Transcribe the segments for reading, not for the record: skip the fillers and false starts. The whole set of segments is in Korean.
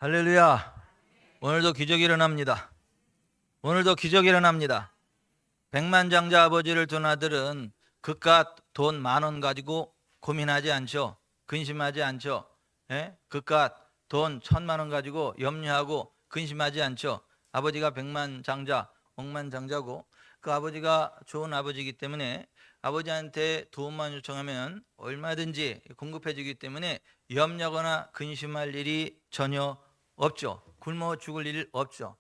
할렐루야. 오늘도 기적이 일어납니다. 오늘도 기적이 일어납니다. 백만장자 아버지를 둔 아들은 그깟 돈 10,000원 가지고 고민하지 않죠. 근심하지 않죠. 그깟 돈 1,000,000원 가지고 염려하고 근심하지 않죠. 아버지가 백만장자, 억만장자고 그 아버지가 좋은 아버지이기 때문에 아버지한테 도움만 요청하면 얼마든지 공급해 주기 때문에 염려하거나 근심할 일이 전혀 없죠. 굶어 죽을 일 없죠.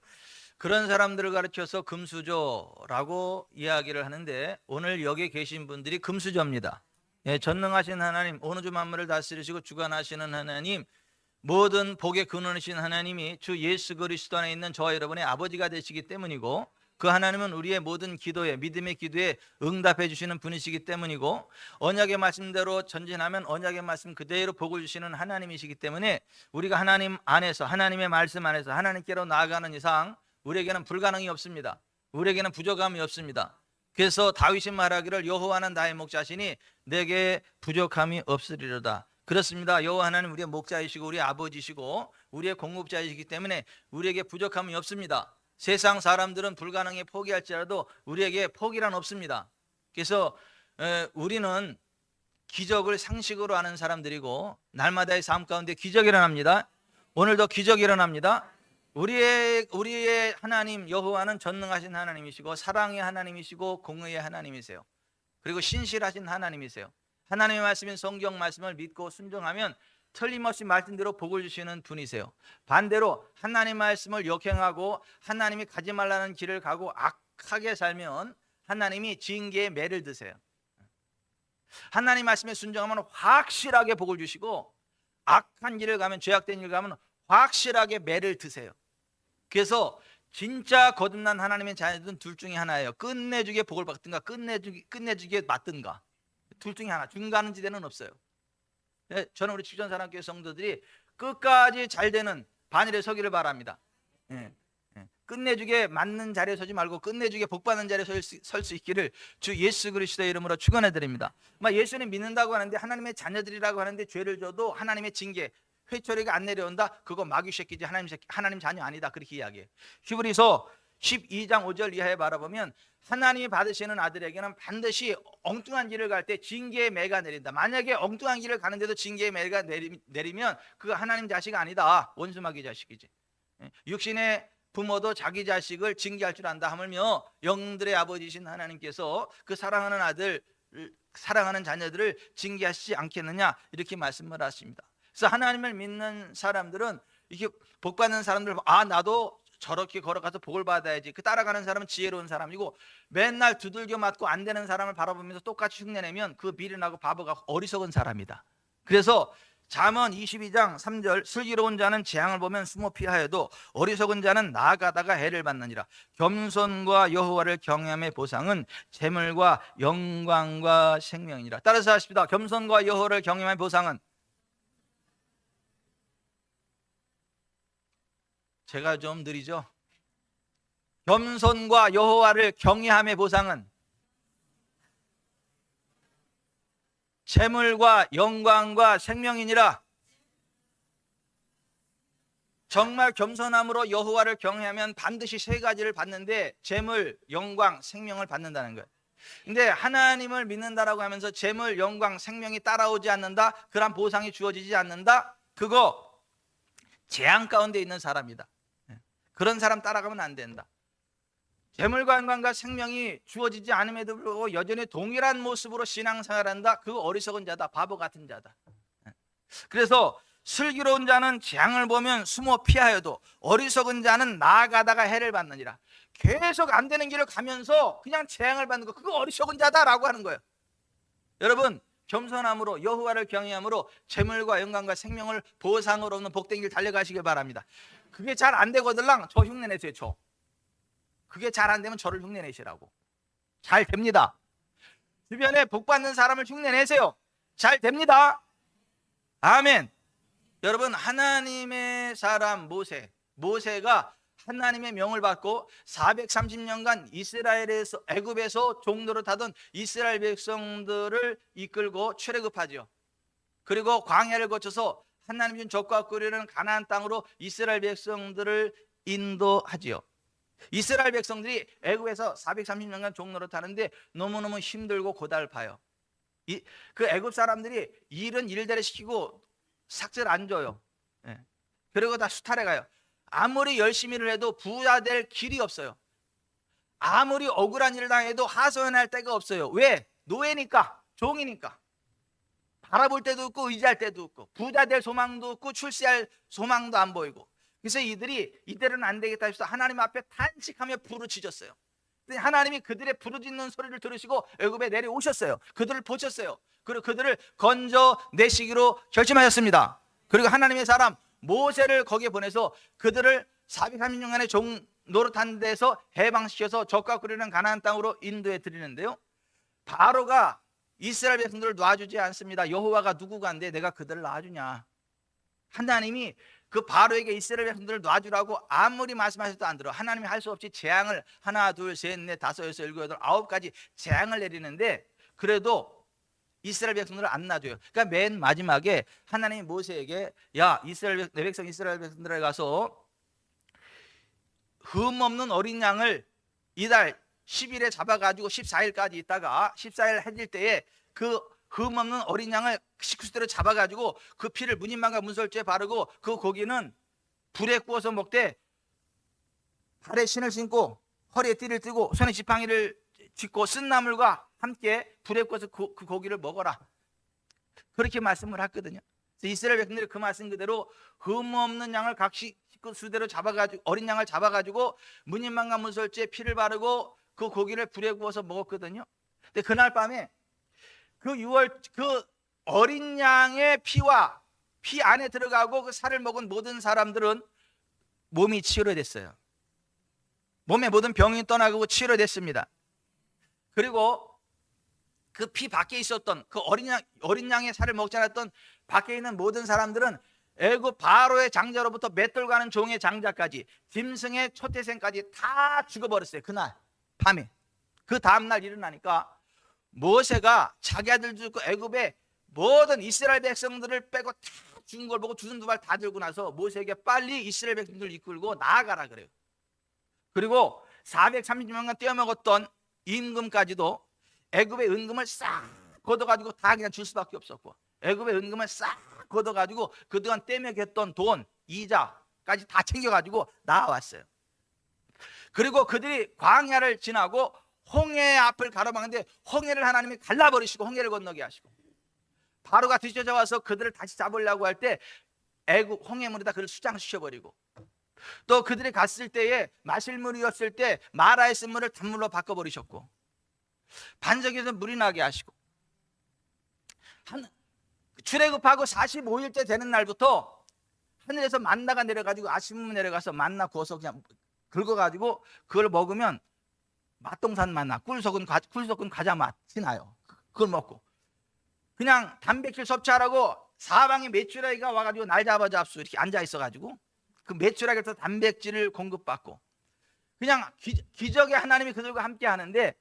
그런 사람들을 가르쳐서 금수저라고 이야기를 하는데 오늘 여기 계신 분들이 금수저입니다. 전능하신 하나님, 온 우주 만물을 다스리시고 주관하시는 하나님, 모든 복의 근원이신 하나님이 주 예수 그리스도 안에 있는 저와 여러분의 아버지가 되시기 때문이고, 그 하나님은 우리의 모든 기도에, 믿음의 기도에 응답해 주시는 분이시기 때문이고, 언약의 말씀대로 전진하면 언약의 말씀 그대로 복을 주시는 하나님이시기 때문에 우리가 하나님 안에서, 하나님의 말씀 안에서 하나님께로 나아가는 이상 우리에게는 불가능이 없습니다. 우리에게는 부족함이 없습니다. 그래서 다윗이 말하기를 여호와는 나의 목자시니 내게 부족함이 없으리로다. 그렇습니다. 여호와 하나님 우리의 목자이시고 우리의 아버지시고 우리의 공급자이시기 때문에 우리에게 부족함이 없습니다. 세상 사람들은 불가능에 포기할지라도 우리에게 포기란 없습니다. 그래서 우리는 기적을 상식으로 하는 사람들이고 날마다의 삶 가운데 기적이 일어납니다. 오늘도 기적이 일어납니다. 우리의 하나님 여호와는 전능하신 하나님이시고 사랑의 하나님이시고 공의의 하나님이세요. 그리고 신실하신 하나님이세요. 하나님의 말씀인 성경 말씀을 믿고 순종하면 틀림없이 말씀대로 복을 주시는 분이세요. 반대로 하나님 말씀을 역행하고 하나님이 가지 말라는 길을 가고 악하게 살면 하나님이 징계의 매를 드세요. 하나님 말씀에 순종하면 확실하게 복을 주시고 악한 길을 가면, 죄악된 길을 가면 확실하게 매를 드세요. 그래서 진짜 거듭난 하나님의 자녀들은 둘 중에 하나예요. 끝내주게 복을 받든가 끝내주게 맞든가. 둘 중에 하나. 중간 지대는 없어요. 저는 우리 직전사랑교회 성도들이 끝까지 잘 되는 반일에 서기를 바랍니다. 끝내주게 맞는 자리에 서지 말고 끝내주게 복받는 자리에 설 수 있기를 주 예수 그리스도의 이름으로 축원해 드립니다. 예수님 믿는다고 하는데, 하나님의 자녀들이라고 하는데 죄를 져도 하나님의 징계, 회초리가 안 내려온다? 그거 마귀 새끼지 하나님 자녀 아니다, 그렇게 이야기해요. 히브리서 12장 5절 이하에 바라보면 하나님이 받으시는 아들에게는 반드시 엉뚱한 길을 갈 때 징계의 매가 내린다. 만약에 엉뚱한 길을 가는데도 징계의 매가 내리면 그거 하나님 자식 아니다, 원수 마귀 자식이지. 육신의 부모도 자기 자식을 징계할 줄 안다 하물며 영들의 아버지신 하나님께서 그 사랑하는 아들, 사랑하는 자녀들을 징계하시지 않겠느냐, 이렇게 말씀을 하십니다. 그래서 하나님을 믿는 사람들은, 이렇게 복받는 사람들, 나도 저렇게 걸어가서 복을 받아야지. 그 따라가는 사람은 지혜로운 사람이고, 맨날 두들겨 맞고 안 되는 사람을 바라보면서 똑같이 흉내내면 그 미련하고 바보가 어리석은 사람이다. 그래서 잠언 22장 3절, 슬기로운 자는 재앙을 보면 숨어 피하여도 어리석은 자는 나아가다가 해를 받느니라. 겸손과 여호와를 경외함의 보상은 재물과 영광과 생명이니라. 따라서 하십시다. 겸손과 여호와를 경외함의 보상은, 제가 좀 느리죠? 겸손과 여호와를 경외함의 보상은 재물과 영광과 생명이니라. 정말 겸손함으로 여호와를 경외하면 반드시 세 가지를 받는데, 재물, 영광, 생명을 받는다는 거예요. 근데 하나님을 믿는다라고 하면서 재물, 영광, 생명이 따라오지 않는다, 그런 보상이 주어지지 않는다, 그거 재앙 가운데 있는 사람이다. 그런 사람 따라가면 안 된다. 재물과 영광과 생명이 주어지지 않음에도 불구하고 여전히 동일한 모습으로 신앙생활한다, 그거 어리석은 자다, 바보 같은 자다. 그래서 슬기로운 자는 재앙을 보면 숨어 피하여도 어리석은 자는 나아가다가 해를 받느니라. 계속 안 되는 길을 가면서 그냥 재앙을 받는 거, 그거 어리석은 자다라고 하는 거예요. 여러분, 겸손함으로 여호와를 경외함으로 재물과 영광과 생명을 보상으로 얻는 복된 길 달려가시길 바랍니다. 그게 잘 안 되거들랑 저 흉내내세요. 저 그게 잘 안 되면 저를 흉내내시라고. 잘 됩니다. 주변에 복받는 사람을 흉내내세요. 잘 됩니다. 아멘. 여러분, 하나님의 사람 모세가 하나님의 명을 받고 430년간 이스라엘에서, 애굽에서 종노릇 하던 이스라엘 백성들을 이끌고 출애굽하죠. 그리고 광야를 거쳐서 하나님 준 적과 꿀이는 가나안 땅으로 이스라엘 백성들을 인도하지요. 이스라엘 백성들이 애굽에서 430년간 종노릇 하는데 너무너무 힘들고 고달파요. 그 애굽 사람들이 일은 일대로 시키고 삭제를 안 줘요. 예. 그리고 다 수탈해 가요. 아무리 열심히 해도 부자 될 길이 없어요. 아무리 억울한 일을 당해도 하소연할 데가 없어요. 왜? 노예니까, 종이니까. 바라볼 때도 없고 의지할 때도 없고 부자 될 소망도 없고 출세할 소망도 안 보이고. 그래서 이들이 이대로는 안 되겠다 해서 하나님 앞에 탄식하며 부르짖었어요. 하나님이 그들의 부르짖는 소리를 들으시고 애굽에 내려오셨어요. 그들을 보셨어요. 그리고 그들을 건져내시기로 결심하셨습니다. 그리고 하나님의 사람 모세를 거기에 보내서 그들을 430년간의 종 노릇한 데서 해방시켜서 적과 꿀이는 가나안 땅으로 인도해 드리는데요, 바로가 이스라엘 백성들을 놔주지 않습니다. 여호와가 누구가 한데 내가 그들을 놔주냐. 하나님이 그 바로에게 이스라엘 백성들을 놔주라고 아무리 말씀하셔도 안 들어. 하나님이 할 수 없이 재앙을 하나 둘 셋 넷 다섯 여섯 일곱 여덟 아홉 가지 재앙을 내리는데 그래도 이스라엘 백성들을 안 놔줘요. 그러니까 맨 마지막에 하나님이 모세에게 야 이스라엘 내 백성 이스라엘 백성들에 가서 흠 없는 어린 양을 이달 10일에 잡아가지고 14일까지 있다가 14일 해질 때에 그 흠 없는 어린 양을 식구수대로 잡아가지고 그 피를 문인방과 문설주에 바르고 그 고기는 불에 구워서 먹되 발에 신을 신고 허리에 띠를 띠고 손에 지팡이를 짚고 쓴 나물과 함께 불에 구워서 그 고기를 먹어라. 그렇게 말씀을 했거든요. 이스라엘 백성들이 그 말씀 그대로 흠 없는 양을 각 식구수대로 잡아가지고 어린 양을 잡아가지고 문인방과 문설주에 피를 바르고 그 고기를 불에 구워서 먹었거든요. 근데 그날 밤에 그 어린 양의 피와 피 안에 들어가고 그 살을 먹은 모든 사람들은 몸이 치료됐어요. 몸에 모든 병이 떠나고 치료됐습니다. 그리고 그 피 밖에 있었던 그 어린 양의 살을 먹지 않았던 밖에 있는 모든 사람들은 애굽 바로의 장자로부터 맷돌 가는 종의 장자까지 짐승의 초태생까지 다 죽어버렸어요. 그날 밤에. 그 다음날 일어나니까 모세가 자기 아들 죽고 애굽에 모든 이스라엘 백성들을 빼고 다 죽은 걸 보고 두손 두 발 다 들고 나서 모세에게 빨리 이스라엘 백성들을 이끌고 나아가라 그래요. 그리고 430년간 떼어먹었던 임금까지도 애굽의 은금을 싹 걷어가지고 다 그냥 줄 수밖에 없었고 애굽의 은금을 싹 걷어가지고 그동안 떼먹였던 돈 이자까지 다 챙겨가지고 나와왔어요. 그리고 그들이 광야를 지나고 홍해 앞을 가로막는데 홍해를 하나님이 갈라버리시고 홍해를 건너게 하시고 바로가 뒤쫓아와서 그들을 다시 잡으려고 할 때 애굽 홍해물에다 그를 수장시켜버리고 또 그들이 갔을 때에 마실 물이었을 때 마라에 쓴 물을 단물로 바꿔버리셨고 반석에서 물이 나게 하시고 출애굽하고 45일째 되는 날부터 하늘에서 만나가 내려가지고 아침에 내려가서 만나 구워서 그냥 긁어가지고 그걸 먹으면 맛동산 만나 꿀 섞은 과자 맛이 나요. 그걸 먹고 그냥 단백질 섭취하라고 사방에 메추라기가 와가지고 날 잡수 이렇게 앉아 있어가지고 그 메추라기에서 단백질을 공급받고 그냥 기적의 하나님이 그들과 함께 하는데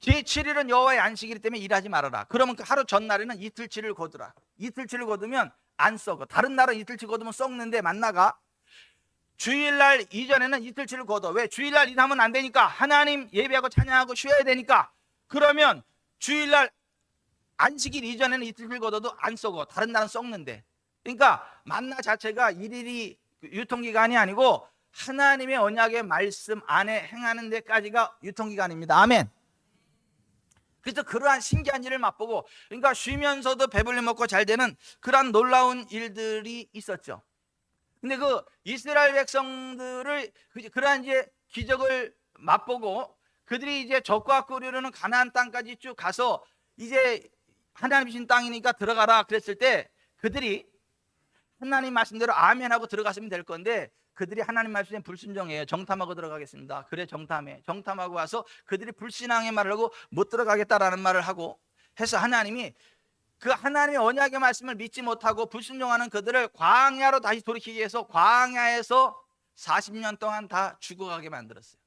제7일은 여호와의 안식이기 때문에 일하지 말아라. 그러면 그 하루 전날에는 이틀치를 거두라. 이틀치를 거두면 안 썩어. 다른 날은 이틀치 거두면 썩는데 만나가 주일날 이전에는 이틀치를 거둬. 왜? 주일날 일하면 안 되니까. 하나님 예배하고 찬양하고 쉬어야 되니까. 그러면 주일날 안식일 이전에는 이틀치를 거둬도 안 썩어. 다른 날은 썩는데. 그러니까 만나 자체가 일일이 유통기간이 아니고 하나님의 언약의 말씀 안에 행하는 데까지가 유통기간입니다. 아멘. 그래서 그러한 신기한 일을 맛보고 그러니까 쉬면서도 배불리 먹고 잘 되는 그러한 놀라운 일들이 있었죠. 근데 그 이스라엘 백성들을 그러한 이제 기적을 맛보고 그들이 이제 적과 꿀이르는 가나안 땅까지 쭉 가서 이제 하나님 주신 땅이니까 들어가라 그랬을 때 그들이 하나님 말씀대로 아멘하고 들어갔으면 될 건데 그들이 하나님 말씀에 불순종해요. 정탐하고 들어가겠습니다. 그래 정탐하고 와서 그들이 불신앙의 말을 하고 못 들어가겠다라는 말을 하고 해서 하나님이 그 하나님의 언약의 말씀을 믿지 못하고 불순종하는 그들을 광야로 다시 돌이키기 위해서 광야에서 40년 동안 다 죽어가게 만들었어요.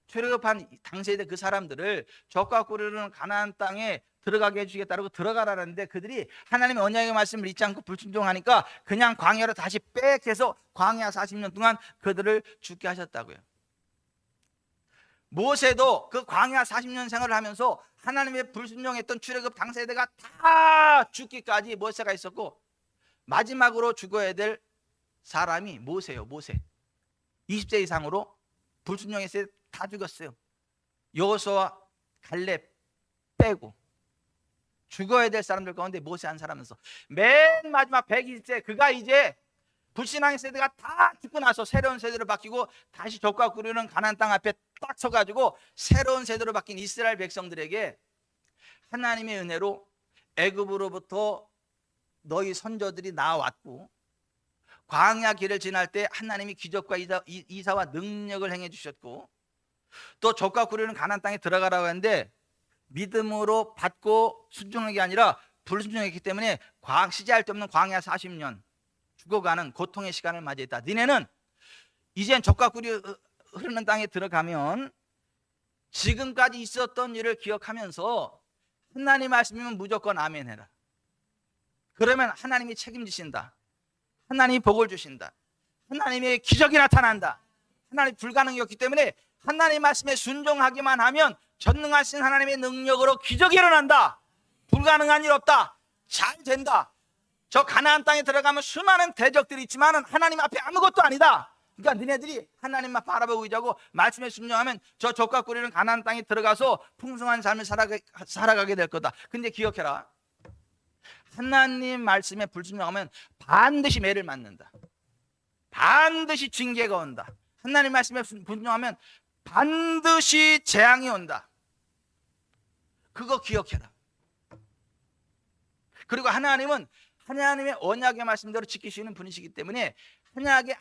출애굽한 당시에 그 사람들을 적과 꿀이르는 가나안 땅에 들어가게 해주겠다고 들어가라는데 그들이 하나님의 언약의 말씀을 잊지 않고 불순종하니까 그냥 광야로 다시 빽해서 광야 40년 동안 그들을 죽게 하셨다고요. 모세도 그 광야 40년 생활을 하면서 하나님의 불순종했던 출애굽 당세대가 다 죽기까지 모세가 있었고, 마지막으로 죽어야 될 사람이 모세예요. 모세 20세 이상으로 불순종했을 때 다 죽었어요. 여호수아와 갈렙 빼고 죽어야 될 사람들 가운데 모세 한 사람에서 맨 마지막 120세 그가 이제 불신앙의 세대가 다 죽고 나서 새로운 세대로 바뀌고 다시 족과 꿀이는 가나안 땅 앞에 딱 서가지고 새로운 세대로 바뀐 이스라엘 백성들에게 하나님의 은혜로 애굽으로부터 너희 선조들이 나왔고 광야 길을 지날 때 하나님이 기적과 이사와 능력을 행해 주셨고, 또 족과 꿀이는 가나안 땅에 들어가라고 했는데 믿음으로 받고 순종한 게 아니라 불순종했기 때문에 시제할 데 없는 광야 40년 죽어가는 고통의 시간을 맞이했다. 니네는 이젠 젖과 꿀이 흐르는 땅에 들어가면 지금까지 있었던 일을 기억하면서 하나님 말씀이면 무조건 아멘 해라. 그러면 하나님이 책임지신다. 하나님이 복을 주신다. 하나님의 기적이 나타난다. 하나님 불가능이었기 때문에 하나님 말씀에 순종하기만 하면 전능하신 하나님의 능력으로 기적이 일어난다. 불가능한 일 없다. 잘 된다. 저 가나안 땅에 들어가면 수많은 대적들이 있지만 하나님 앞에 아무것도 아니다. 그러니까 너네들이 하나님만 바라보고 있자고 말씀에 순종하면 저 젖과 꿀이는 가나안 땅에 들어가서 풍성한 삶을 살아가게 될 거다. 근데 기억해라, 하나님 말씀에 불순종하면 반드시 매를 맞는다. 반드시 징계가 온다. 하나님 말씀에 불순종하면 반드시 재앙이 온다. 그거 기억해라. 그리고 하나님은 하나님의 언약의 말씀대로 지키시는 분이시기 때문에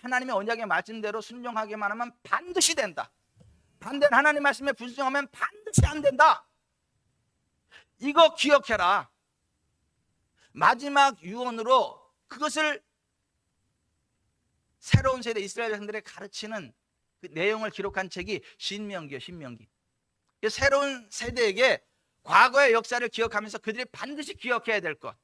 하나님의 언약의 말씀대로 순종하기만 하면 반드시 된다. 반대는 하나님 말씀에 불순종하면 반드시 안 된다. 이거 기억해라. 마지막 유언으로 그것을 새로운 세대 이스라엘 백성들에 가르치는 그 내용을 기록한 책이 신명기예요. 신명기. 새로운 세대에게 과거의 역사를 기억하면서 그들이 반드시 기억해야 될 것,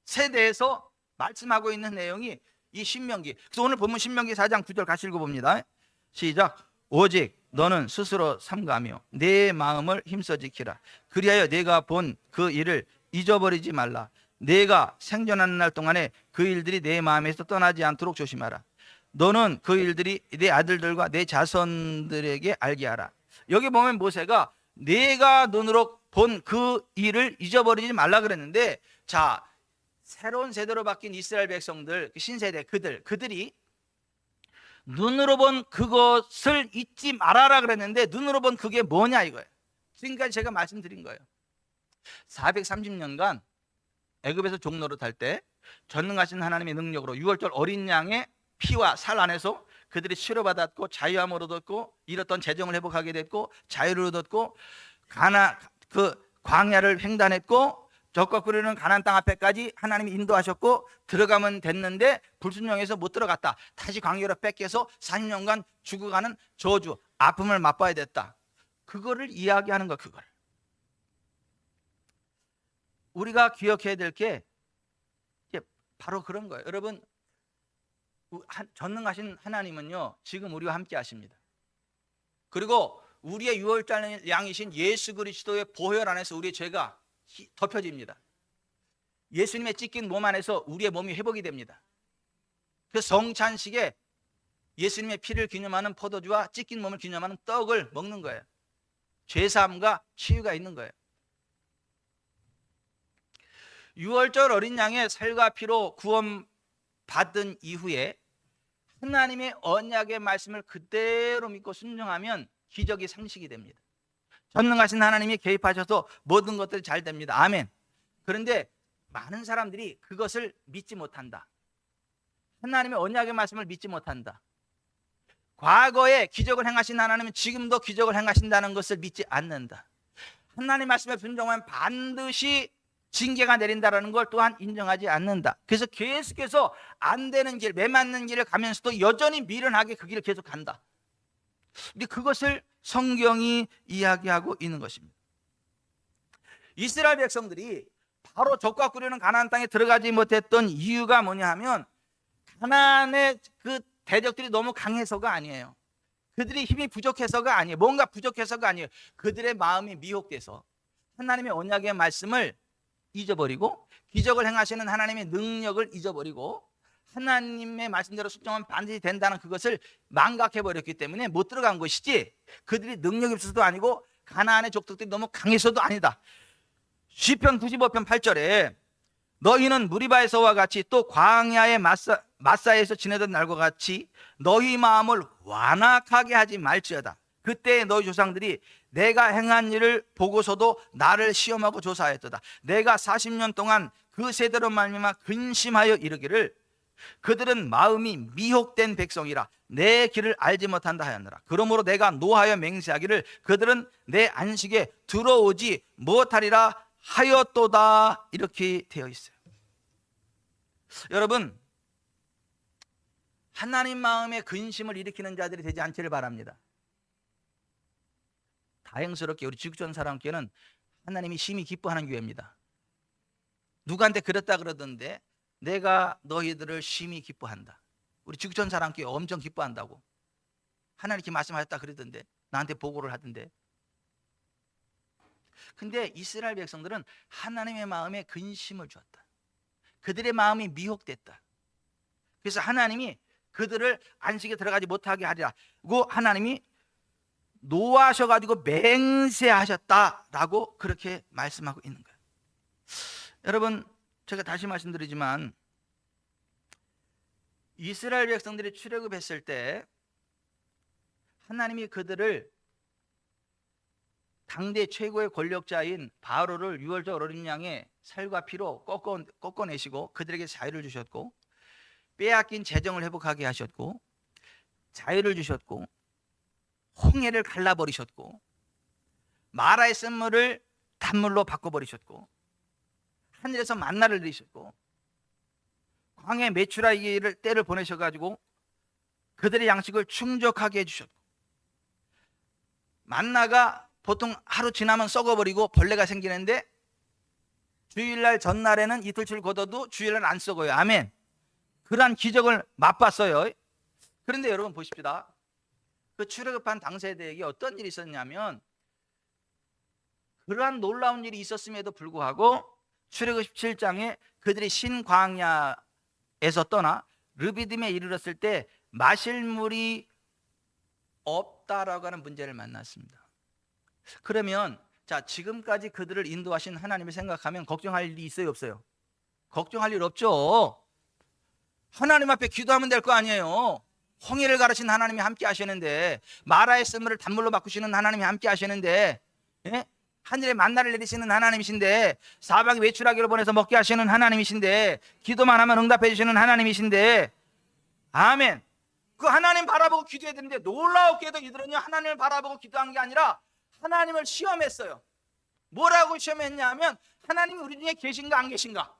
세대에서 말씀하고 있는 내용이 이 신명기. 그래서 오늘 본문 신명기 4장 9절 같이 읽어봅니다. 시작. 오직 너는 스스로 삼가며 내 마음을 힘써 지키라. 그리하여 내가 본 그 일을 잊어버리지 말라. 내가 생존하는 날 동안에 그 일들이 내 마음에서 떠나지 않도록 조심하라. 너는 그 일들이 내 아들들과 내 자손들에게 알게 하라. 여기 보면 모세가 내가 눈으로 본 그 일을 잊어버리지 말라 그랬는데, 자, 새로운 세대로 바뀐 이스라엘 백성들, 신세대 그들이 눈으로 본 그것을 잊지 말아라 그랬는데 눈으로 본 그게 뭐냐 이거예요. 지금까지 제가 말씀드린 거예요. 430년간 애굽에서 종노릇 할 때 전능하신 하나님의 능력으로 6월절 어린 양의 피와 살 안에서 그들이 치료받았고 자유함을 얻었고 잃었던 재정을 회복하게 됐고 자유를 얻었고 그 광야를 횡단했고 젖과 꿀이는 가나안 땅 앞에까지 하나님이 인도하셨고 들어가면 됐는데 불순종해서 못 들어갔다. 다시 광야로 뺏겨서 40년간 죽어가는 저주, 아픔을 맛봐야 됐다. 그거를 이야기하는 거. 그걸 우리가 기억해야 될 게 바로 그런 거예요. 여러분, 전능하신 하나님은요 지금 우리와 함께 하십니다. 그리고 우리의 유월절 양이신 예수 그리스도의 보혈 안에서 우리의 죄가 덮여집니다. 예수님의 찢긴 몸 안에서 우리의 몸이 회복이 됩니다. 그 성찬식에 예수님의 피를 기념하는 포도주와 찢긴 몸을 기념하는 떡을 먹는 거예요. 죄사함과 치유가 있는 거예요. 유월절 어린 양의 살과 피로 구원받은 이후에 하나님의 언약의 말씀을 그대로 믿고 순종하면 기적이 상식이 됩니다. 전능하신 하나님이 개입하셔서 모든 것들이 잘 됩니다. 아멘. 그런데 많은 사람들이 그것을 믿지 못한다. 하나님의 언약의 말씀을 믿지 못한다. 과거에 기적을 행하신 하나님은 지금도 기적을 행하신다는 것을 믿지 않는다. 하나님 말씀에 순종하면 반드시 징계가 내린다는 걸 또한 인정하지 않는다. 그래서 계속해서 안 되는 길, 매맞는 길을 가면서도 여전히 미련하게 그 길을 계속 간다. 근데 그것을 성경이 이야기하고 있는 것입니다. 이스라엘 백성들이 바로 적과 꾸려는 가나안 땅에 들어가지 못했던 이유가 뭐냐 하면 가나안의 그 대적들이 너무 강해서가 아니에요. 그들이 힘이 부족해서가 아니에요. 뭔가 부족해서가 아니에요. 그들의 마음이 미혹돼서 하나님의 언약의 말씀을 잊어버리고 기적을 행하시는 하나님의 능력을 잊어버리고 하나님의 말씀대로 숙정하면 반드시 된다는 그것을 망각해버렸기 때문에 못 들어간 것이지, 그들이 능력이 없어서도 아니고 가나안의 족속들이 너무 강해서도 아니다. 시편 95편 8절에 너희는 무리바에서와 같이 또 광야의 마사에서 지내던 날과 같이 너희 마음을 완악하게 하지 말지어다. 그때 너희 조상들이 내가 행한 일을 보고서도 나를 시험하고 조사하였도다. 내가 40년 동안 그 세대로 말미암아 근심하여 이르기를 그들은 마음이 미혹된 백성이라 내 길을 알지 못한다 하였느라. 그러므로 내가 노하여 맹세하기를 그들은 내 안식에 들어오지 못하리라 하였도다. 이렇게 되어 있어요. 여러분, 하나님 마음에 근심을 일으키는 자들이 되지 않기를 바랍니다. 다행스럽게 우리 지구촌 사람께는 하나님이 심히 기뻐하는 교회입니다. 누구한테 그랬다 그러던데 내가 너희들을 심히 기뻐한다. 우리 지구촌 사람께 엄청 기뻐한다고 하나님께 말씀하셨다 그러던데, 나한테 보고를 하던데. 근데 이스라엘 백성들은 하나님의 마음에 근심을 주었다. 그들의 마음이 미혹됐다. 그래서 하나님이 그들을 안식에 들어가지 못하게 하리라고 하나님이 노하셔가지고 맹세하셨다라고 그렇게 말씀하고 있는 거예요. 여러분, 제가 다시 말씀드리지만 이스라엘 백성들이 출애굽했을 때 하나님이 그들을 당대 최고의 권력자인 바로를 유월절 어린 양의 살과 피로 꺾어내시고 그들에게 자유를 주셨고, 빼앗긴 재정을 회복하게 하셨고, 자유를 주셨고, 홍해를 갈라버리셨고, 마라의 쓴물을 단물로 바꿔버리셨고, 하늘에서 만나를 내리셨고, 광야에 메추라기를 때를 보내셔가지고 그들의 양식을 충족하게 해주셨고, 만나가 보통 하루 지나면 썩어버리고 벌레가 생기는데 주일날 전날에는 이틀치를 걷어도 주일날 안 썩어요. 아멘. 그러한 기적을 맛봤어요. 그런데 여러분 보십시다. 그 출애굽한 당세대에게 어떤 일이 있었냐면, 그러한 놀라운 일이 있었음에도 불구하고 출애굽 17장에 그들이 신광야에서 떠나 르비딤에 이르렀을 때 마실 물이 없다라고 하는 문제를 만났습니다. 그러면 자, 지금까지 그들을 인도하신 하나님을 생각하면 걱정할 일이 있어요, 없어요? 걱정할 일 없죠. 하나님 앞에 기도하면 될 거 아니에요. 홍해를 가르신 하나님이 함께 하시는데, 마라의 쓴물을 단물로 바꾸시는 하나님이 함께 하시는데, 예? 하늘에 만나를 내리시는 하나님이신데, 사방에 외출하기를 보내서 먹게 하시는 하나님이신데, 기도만 하면 응답해 주시는 하나님이신데, 아멘. 그 하나님 바라보고 기도해야 되는데, 놀라웠게도 이들은요 하나님을 바라보고 기도한 게 아니라 하나님을 시험했어요. 뭐라고 시험했냐면 하나님이 우리 중에 계신가 안 계신가.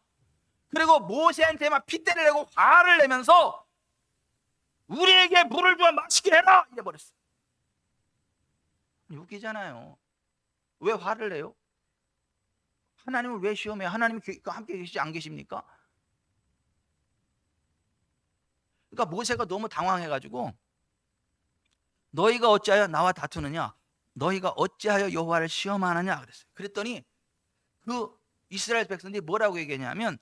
그리고 모세한테 막 핏대를 내고 화를 내면서 우리에게 물을 좀 마시게 해라 이래 버렸어. 웃기잖아요. 왜 화를 내요? 하나님을 왜 시험해요? 하나님이 함께 계시지 안 계십니까? 그러니까 모세가 너무 당황해가지고 너희가 어찌하여 나와 다투느냐? 너희가 어찌하여 여호와를 시험하느냐? 그랬어요. 그랬더니 그 이스라엘 백성들이 뭐라고 얘기했냐면,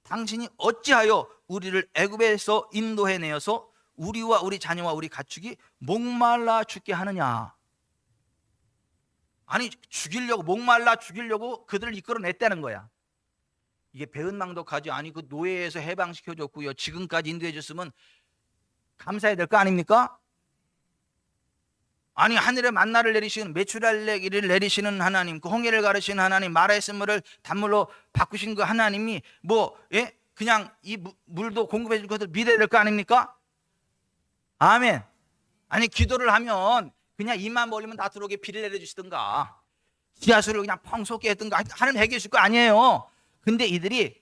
당신이 어찌하여 우리를 애굽에서 인도해내어서 우리와 우리 자녀와 우리 가축이 목말라 죽게 하느냐. 아니, 죽이려고, 목말라 죽이려고 그들을 이끌어냈다는 거야. 이게 배은망덕하지. 아니, 그 노예에서 해방시켜줬고요, 지금까지 인도해줬으면 감사해야 될 거 아닙니까? 아니, 하늘에 만나를 내리시는, 메추라기를 내리시는 하나님, 그 홍해를 가르시는 하나님, 마라의 쓴물을 단물로 바꾸신 그 하나님이 그냥 이 물도 공급해 줄 것을 믿어야 될 거 아닙니까? 아멘. 아니, 기도를 하면 그냥 입만 벌리면 다 들어오게 비를 내려주시든가 지하수를 그냥 펑 쏟게 했든가 하나님 해결해 줄 거 아니에요. 근데 이들이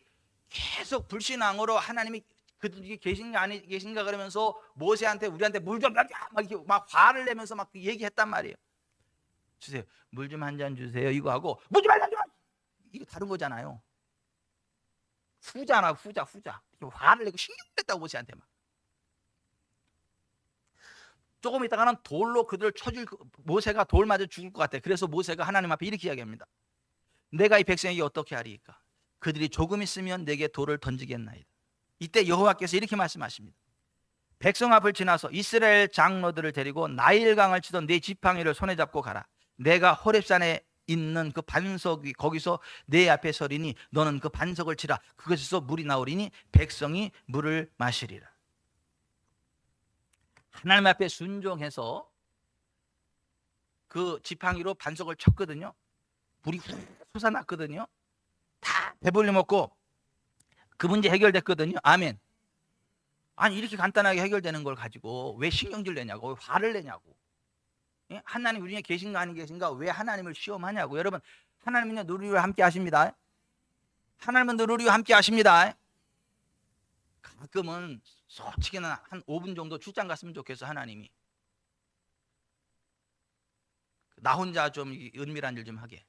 계속 불신앙으로 하나님이 그들이 계신가 아니 계신가 그러면서 모세한테 우리한테 물 좀 막 이렇게 막 화를 내면서 막 얘기했단 말이에요. 주세요. 물 좀 한 잔 주세요. 이거 하고 물 좀 한 잔 줘. 이거 다른 거잖아요. 후자나 후자. 화를 내고 신경 냈다고 모세한테 막. 조금 있다가는 돌로 그들을 쳐줄, 모세가 돌 맞아 죽을 것 같아. 그래서 모세가 하나님 앞에 이렇게 이야기합니다. 내가 이 백성에게 어떻게 하리이까? 그들이 조금 있으면 내게 돌을 던지겠나이다. 이때 여호와께서 이렇게 말씀하십니다. 백성 앞을 지나서 이스라엘 장로들을 데리고 나일강을 치던 네 지팡이를 손에 잡고 가라. 내가 호렙산에 있는 그 반석 위 거기서 내 앞에 서리니 너는 그 반석을 치라. 그것에서 물이 나오리니 백성이 물을 마시리라. 하나님 앞에 순종해서 그 지팡이로 반석을 쳤거든요. 물이 솟아났거든요. 다 배불리 먹고 그 문제 해결됐거든요. 아멘. 아니 이렇게 간단하게 해결되는 걸 가지고 왜 신경질 내냐고, 왜 화를 내냐고. 예? 하나님 우리 중에 계신가 아니 계신가, 왜 하나님을 시험하냐고. 여러분, 하나님은요 늘 우리와 함께 하십니다. 하나님은 늘 우리와 함께 하십니다. 가끔은 솔직히는 한 5분 정도 출장 갔으면 좋겠어. 하나님이 나 혼자 좀 은밀한 일 좀 하게.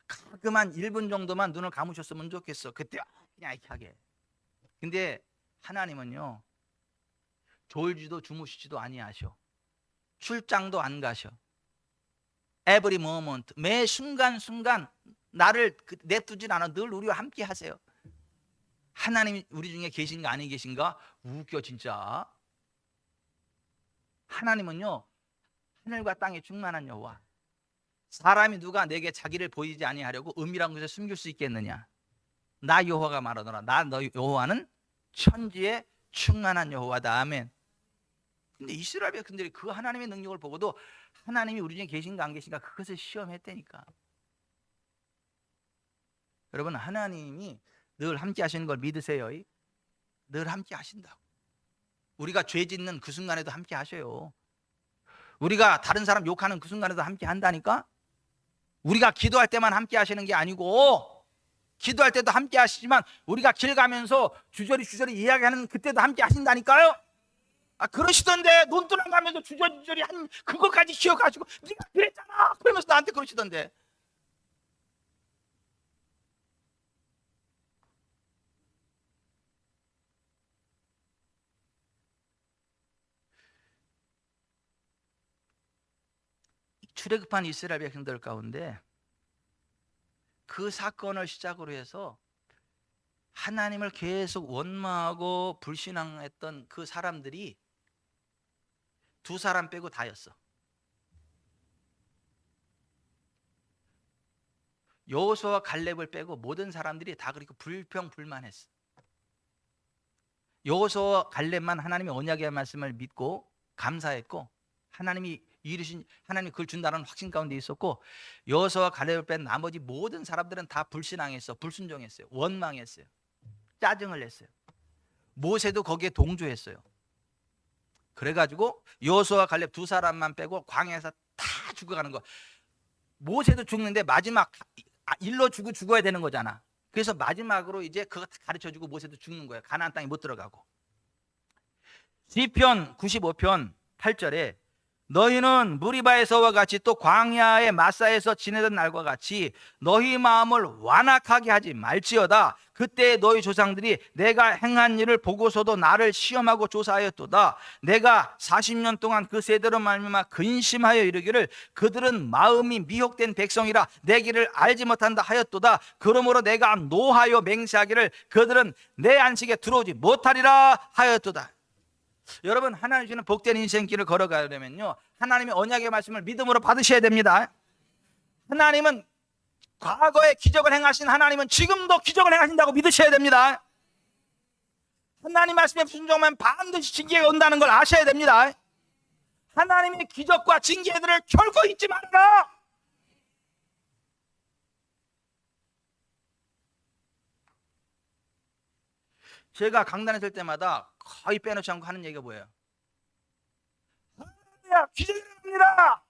가끔 한 1분 정도만 눈을 감으셨으면 좋겠어. 그때 그냥 이렇게 하게. 근데 하나님은요 졸지도 주무시지도 아니하셔. 출장도 안 가셔. Every moment, 매 순간순간 나를 내두질 않아. 늘 우리와 함께 하세요. 하나님이 우리 중에 계신가 아니 계신가? 웃겨 진짜. 하나님은요 하늘과 땅에 충만한 여호와. 사람이 누가 내게 자기를 보이지 아니하려고 은밀한 곳에 숨길 수 있겠느냐? 나 여호와가 말하노라. 나 너 여호와는 천지에 충만한 여호와다. 아멘. 근데 이스라엘 백성들이 그 하나님의 능력을 보고도 하나님이 우리 중에 계신가 안 계신가 그것을 시험했다니까. 여러분, 하나님이 늘 함께 하시는 걸 믿으세요. 늘 함께 하신다고. 우리가 죄 짓는 그 순간에도 함께 하셔요. 우리가 다른 사람 욕하는 그 순간에도 함께 한다니까. 우리가 기도할 때만 함께 하시는 게 아니고, 기도할 때도 함께 하시지만 우리가 길 가면서 주저리 이야기하는 그때도 함께 하신다니까요. 아, 그러시던데. 논두렁 가면서 주저리 한 그거까지 기억하시고 네가 그랬잖아 그러면서 나한테 그러시던데. 출애굽한 이스라엘 백성들 가운데 그 사건을 시작으로 해서 하나님을 계속 원망하고 불신앙했던 그 사람들이 두 사람 빼고 다였어. 여호수아와 갈렙을 빼고 모든 사람들이 다 그렇게 불평불만했어. 여호수아와 갈렙만 하나님의 언약의 말씀을 믿고 감사했고, 하나님이 이루신, 하나님 그걸 준다는 확신 가운데 있었고, 여호수아와 갈렙을 뺀 나머지 모든 사람들은 다 불신앙했어. 불순종했어요. 원망했어요. 짜증을 냈어요. 모세도 거기에 동조했어요. 그래가지고 여호수아와 갈렙 두 사람만 빼고 광야에서 다 죽어가는 거. 모세도 죽는데 마지막 일로 죽어야 되는 거잖아. 그래서 마지막으로 이제 그거 가르쳐주고 모세도 죽는 거예요. 가나안 땅에 못 들어가고. 시편 95편 8절에 너희는 무리바에서와 같이 또 광야의 마사에서 지내던 날과 같이 너희 마음을 완악하게 하지 말지어다. 그때 너희 조상들이 내가 행한 일을 보고서도 나를 시험하고 조사하였도다. 내가 40년 동안 그 세대로 말미암아 근심하여 이르기를 그들은 마음이 미혹된 백성이라 내 길을 알지 못한다 하였도다. 그러므로 내가 노하여 맹세하기를 그들은 내 안식에 들어오지 못하리라 하였도다. 여러분, 하나님 주시는 복된 인생길을 걸어가려면요 하나님의 언약의 말씀을 믿음으로 받으셔야 됩니다. 하나님은 과거에 기적을 행하신 하나님은 지금도 기적을 행하신다고 믿으셔야 됩니다. 하나님 말씀에 순종하면 반드시 징계가 온다는 걸 아셔야 됩니다. 하나님의 기적과 징계들을 결코 잊지 말라. 제가 강단에 설 때마다 거의 빼놓지 않고 하는 얘기가 뭐예요? 할렐루야, 기적이 일어납니다.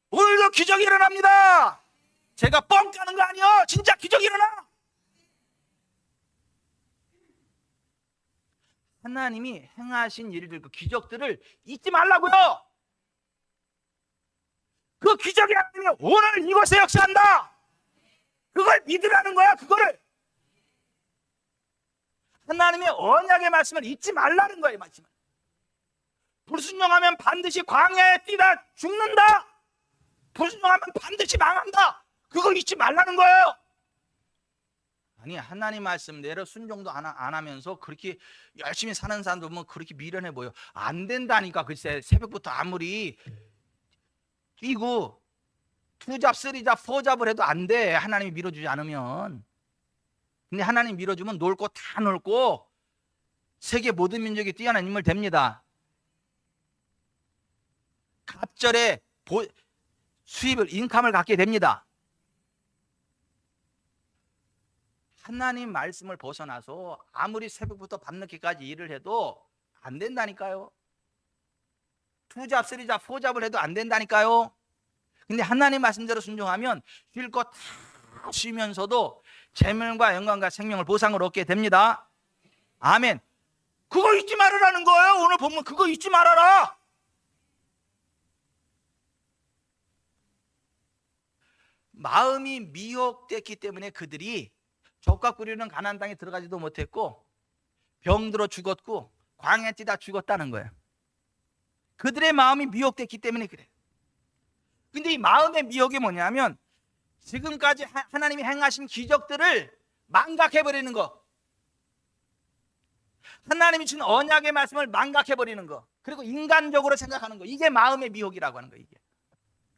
오늘도 기적이 일어납니다. 제가 뻥 까는 거 아니요, 진짜 기적이 일어나. 하나님이 행하신 일들, 그 기적들을 잊지 말라고요. 그 기적의 하나님이 오늘 이곳에 역사한다. 그걸 믿으라는 거야. 그거를 하나님의 언약의 말씀을 잊지 말라는 거예요. 말씀을. 불순종하면 반드시 광야에 뛰다 죽는다. 불순종하면 반드시 망한다. 그걸 잊지 말라는 거예요. 아니, 하나님 말씀대로 순종도 안 하면서 그렇게 열심히 사는 사람도 보면 그렇게 미련해 보여. 안 된다니까. 글쎄, 새벽부터 아무리 뛰고 투잡, 쓰리잡, 포잡을 해도 안 돼. 하나님이 밀어주지 않으면. 근데 하나님 밀어주면 놀 거 다 놀고 세계 모든 민족이 뛰어난 인물 됩니다. 갑절에 수입을, 인컴을 갖게 됩니다. 하나님 말씀을 벗어나서 아무리 새벽부터 밤늦게까지 일을 해도 안 된다니까요. 투잡, 쓰리잡, 포잡을 해도 안 된다니까요. 근데 하나님 말씀대로 순종하면 쉴 거 다 쉬면서도 재물과 영광과 생명을 보상을 얻게 됩니다. 아멘. 그거 잊지 말으라는 거예요. 오늘 보면 그거 잊지 말아라. 마음이 미혹됐기 때문에 그들이 적과 꿀이는 가나안 땅에 들어가지도 못했고 병들어 죽었고 광야에 뛰다 죽었다는 거예요. 그들의 마음이 미혹됐기 때문에 그래. 근데 이 마음의 미혹이 뭐냐면 지금까지 하나님이 행하신 기적들을 망각해버리는 거, 하나님이 준 언약의 말씀을 망각해버리는 거, 그리고 인간적으로 생각하는 거, 이게 마음의 미혹이라고 하는 거예요. 이게.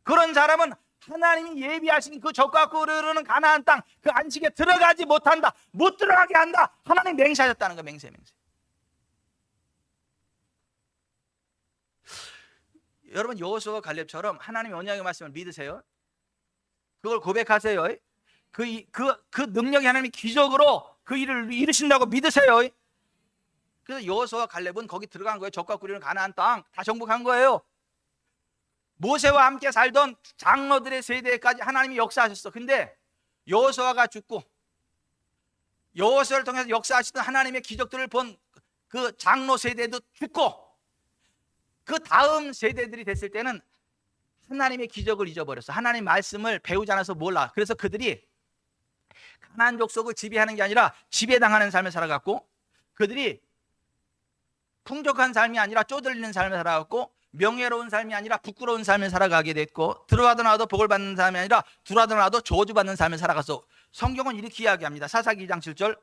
그런 사람은 하나님이 예비하신 그 적과 꿀을 흐르는 가나안 땅, 그 안식에 들어가지 못한다. 못 들어가게 한다. 하나님 맹세하셨다는 거. 맹세. 여러분, 여호수아와 갈렙처럼 하나님의 언약의 말씀을 믿으세요. 그걸 고백하세요. 그 능력이 하나님이 기적으로 그 일을 이루신다고 믿으세요. 그래서 여호수아와 갈렙은 거기 들어간 거예요. 적과 꿀이는 가나안 땅 다 정복한 거예요. 모세와 함께 살던 장로들의 세대까지 하나님이 역사하셨어. 근데 여호수아가 죽고 여호수아를 통해서 역사하시던 하나님의 기적들을 본 그 장로 세대도 죽고 그 다음 세대들이 됐을 때는 하나님의 기적을 잊어버렸어. 하나님 말씀을 배우지 않아서 몰라. 그래서 그들이 가나안 족속을 지배하는 게 아니라 지배당하는 삶을 살아갔고, 그들이 풍족한 삶이 아니라 쪼들리는 삶을 살아갔고, 명예로운 삶이 아니라 부끄러운 삶을 살아가게 됐고, 들어와도 나와도 복을 받는 삶이 아니라 들어와도 나와도 저주받는 삶을 살아갔어. 성경은 이렇게 이야기합니다. 사사기 2장 7절,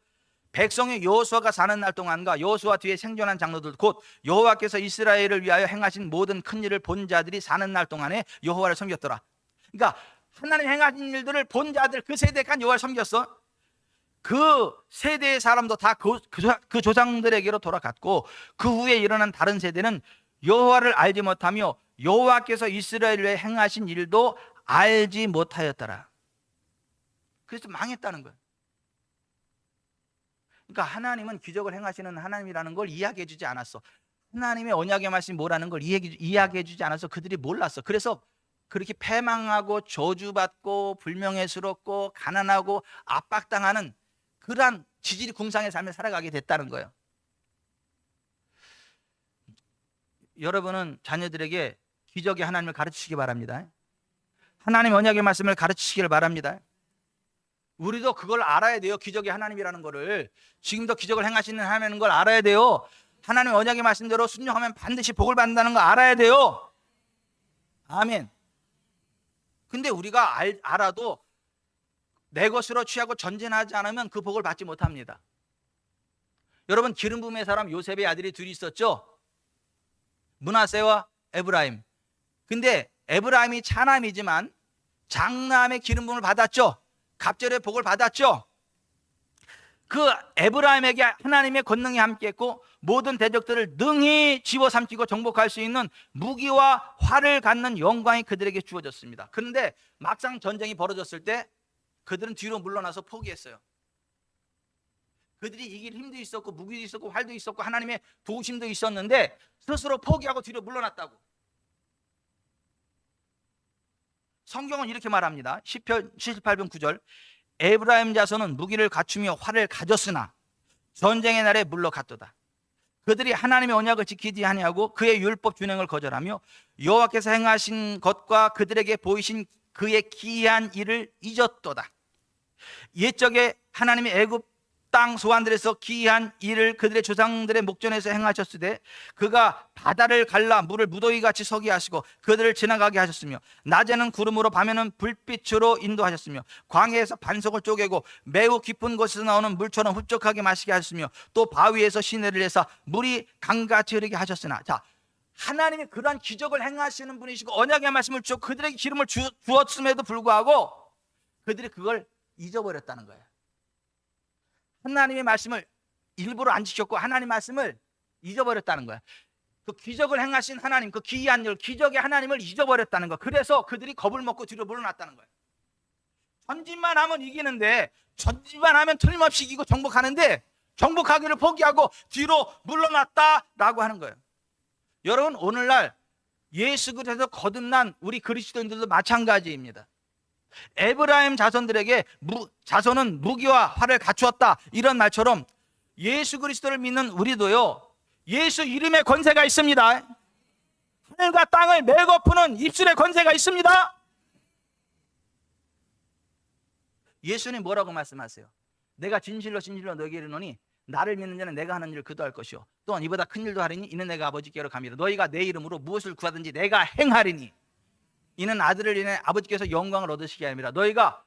백성이 여호수아가 사는 날 동안과 여호수아 뒤에 생존한 장로들 곧 여호와께서 이스라엘을 위하여 행하신 모든 큰 일을 본 자들이 사는 날 동안에 여호와를 섬겼더라. 그러니까 하나님 행하신 일들을 본 자들, 그 세대간 여호와를 섬겼어. 그 세대의 사람도 다 그 조상들에게로 돌아갔고, 그 후에 일어난 다른 세대는 여호와를 알지 못하며 여호와께서 이스라엘 위에 행하신 일도 알지 못하였더라. 그래서 망했다는 거예요. 그러니까 하나님은 기적을 행하시는 하나님이라는 걸 이야기해 주지 않았어. 하나님의 언약의 말씀이 뭐라는 걸 이야기해 주지 않아서 그들이 몰랐어. 그래서 그렇게 패망하고 저주받고 불명예스럽고 가난하고 압박당하는 그러한 지질이 궁상의 삶을 살아가게 됐다는 거예요. 여러분은 자녀들에게 기적의 하나님을 가르치시기 바랍니다. 하나님 언약의 말씀을 가르치시기를 바랍니다. 우리도 그걸 알아야 돼요. 기적의 하나님이라는 거를. 지금도 기적을 행하시는 하나님인 걸 알아야 돼요. 하나님의 언약의 말씀대로 순종하면 반드시 복을 받는다는 거 알아야 돼요. 아멘. 근데 우리가 알아도 내 것으로 취하고 전진하지 않으면 그 복을 받지 못합니다. 여러분, 기름 부음의 사람 요셉의 아들이 둘이 있었죠. 므낫세와 에브라임. 근데 에브라임이 차남이지만 장남의 기름 부음을 받았죠. 갑절의 복을 받았죠. 그 에브라임에게 하나님의 권능이 함께했고 모든 대적들을 능히 집어삼키고 정복할 수 있는 무기와 활을 갖는 영광이 그들에게 주어졌습니다. 그런데 막상 전쟁이 벌어졌을 때 그들은 뒤로 물러나서 포기했어요. 그들이 이길 힘도 있었고 무기도 있었고 활도 있었고 하나님의 도우심도 있었는데 스스로 포기하고 뒤로 물러났다고. 성경은 이렇게 말합니다. 시편 78편 9절, 에브라임 자손은 무기를 갖추며 활을 가졌으나 전쟁의 날에 물러갔도다. 그들이 하나님의 언약을 지키지 아니하고 그의 율법 준행을 거절하며 여호와께서 행하신 것과 그들에게 보이신 그의 기이한 일을 잊었도다. 옛적에 하나님이 애굽 땅 소환들에서 기이한 일을 그들의 조상들의 목전에서 행하셨으되 그가 바다를 갈라 물을 무더기 같이 서게 하시고 그들을 지나가게 하셨으며 낮에는 구름으로 밤에는 불빛으로 인도하셨으며 광야에서 반석을 쪼개고 매우 깊은 곳에서 나오는 물처럼 흡족하게 마시게 하셨으며 또 바위에서 시내를 내사 물이 강같이 흐르게 하셨으나, 자, 하나님이 그러한 기적을 행하시는 분이시고 언약의 말씀을 주어 그들에게 기름을 주었음에도 불구하고 그들이 그걸 잊어버렸다는 거예요. 하나님의 말씀을 일부러 안 지켰고 하나님 말씀을 잊어버렸다는 거야. 그 기적을 행하신 하나님, 그 기이한 일, 기적의 하나님을 잊어버렸다는 거. 그래서 그들이 겁을 먹고 뒤로 물러났다는 거예요. 전진만 하면 이기는데, 전진만 하면 틀림없이 이기고 정복하는데 정복하기를 포기하고 뒤로 물러났다라고 하는 거예요. 여러분, 오늘날 예수 그리스도에서 거듭난 우리 그리스도인들도 마찬가지입니다. 에브라임 자손들에게 자손은 무기와 활을 갖추었다, 이런 말처럼 예수 그리스도를 믿는 우리도요, 예수 이름의 권세가 있습니다. 하늘과 땅을 메고 푸는 입술의 권세가 있습니다. 예수님 뭐라고 말씀하세요? 내가 진실로 진실로 너에게 이르노니 나를 믿는 자는 내가 하는 일을 그도 할 것이요 또한 이보다 큰 일도 하리니 이는 내가 아버지께로 감이라. 너희가 내 이름으로 무엇을 구하든지 내가 행하리니 이는 아들을 인해 아버지께서 영광을 얻으시게 함이라. 너희가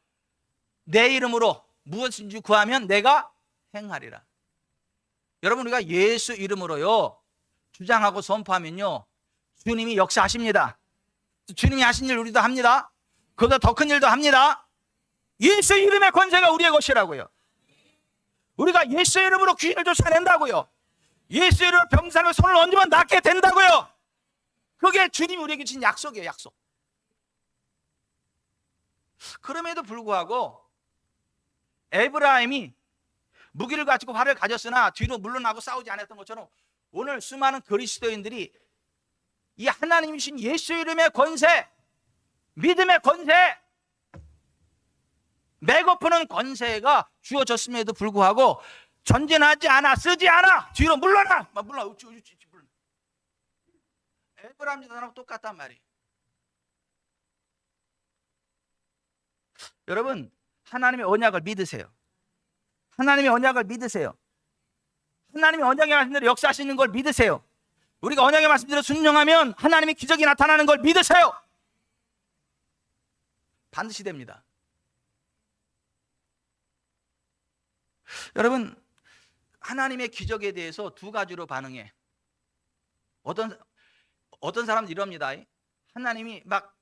내 이름으로 무엇인지 구하면 내가 행하리라. 여러분, 우리가 예수 이름으로요 주장하고 선포하면요 주님이 역사하십니다. 주님이 하신 일 우리도 합니다. 그보다 더 큰 일도 합니다. 예수 이름의 권세가 우리의 것이라고요. 우리가 예수 이름으로 귀신을 쫓아낸다고요. 예수 이름으로 병사를 손을 얹으면 낫게 된다고요. 그게 주님이 우리에게 주신 약속이에요. 약속. 그럼에도 불구하고 에브라임이 무기를 가지고 활을 가졌으나 뒤로 물러나고 싸우지 않았던 것처럼 오늘 수많은 그리스도인들이 이 하나님이 주신 예수 이름의 권세, 믿음의 권세, 메고프는 권세가 주어졌음에도 불구하고 전진하지 않아, 쓰지 않아, 뒤로 물러나. 에브라임 자손하고 똑같단 말이에요. 여러분, 하나님의 언약을 믿으세요. 하나님의 언약을 믿으세요. 하나님의 언약의 말씀대로 역사하시는 걸 믿으세요. 우리가 언약의 말씀대로 순종하면 하나님의 기적이 나타나는 걸 믿으세요. 반드시 됩니다. 여러분, 하나님의 기적에 대해서 두 가지로 반응해. 어떤 사람은 이럽니다. 하나님이 막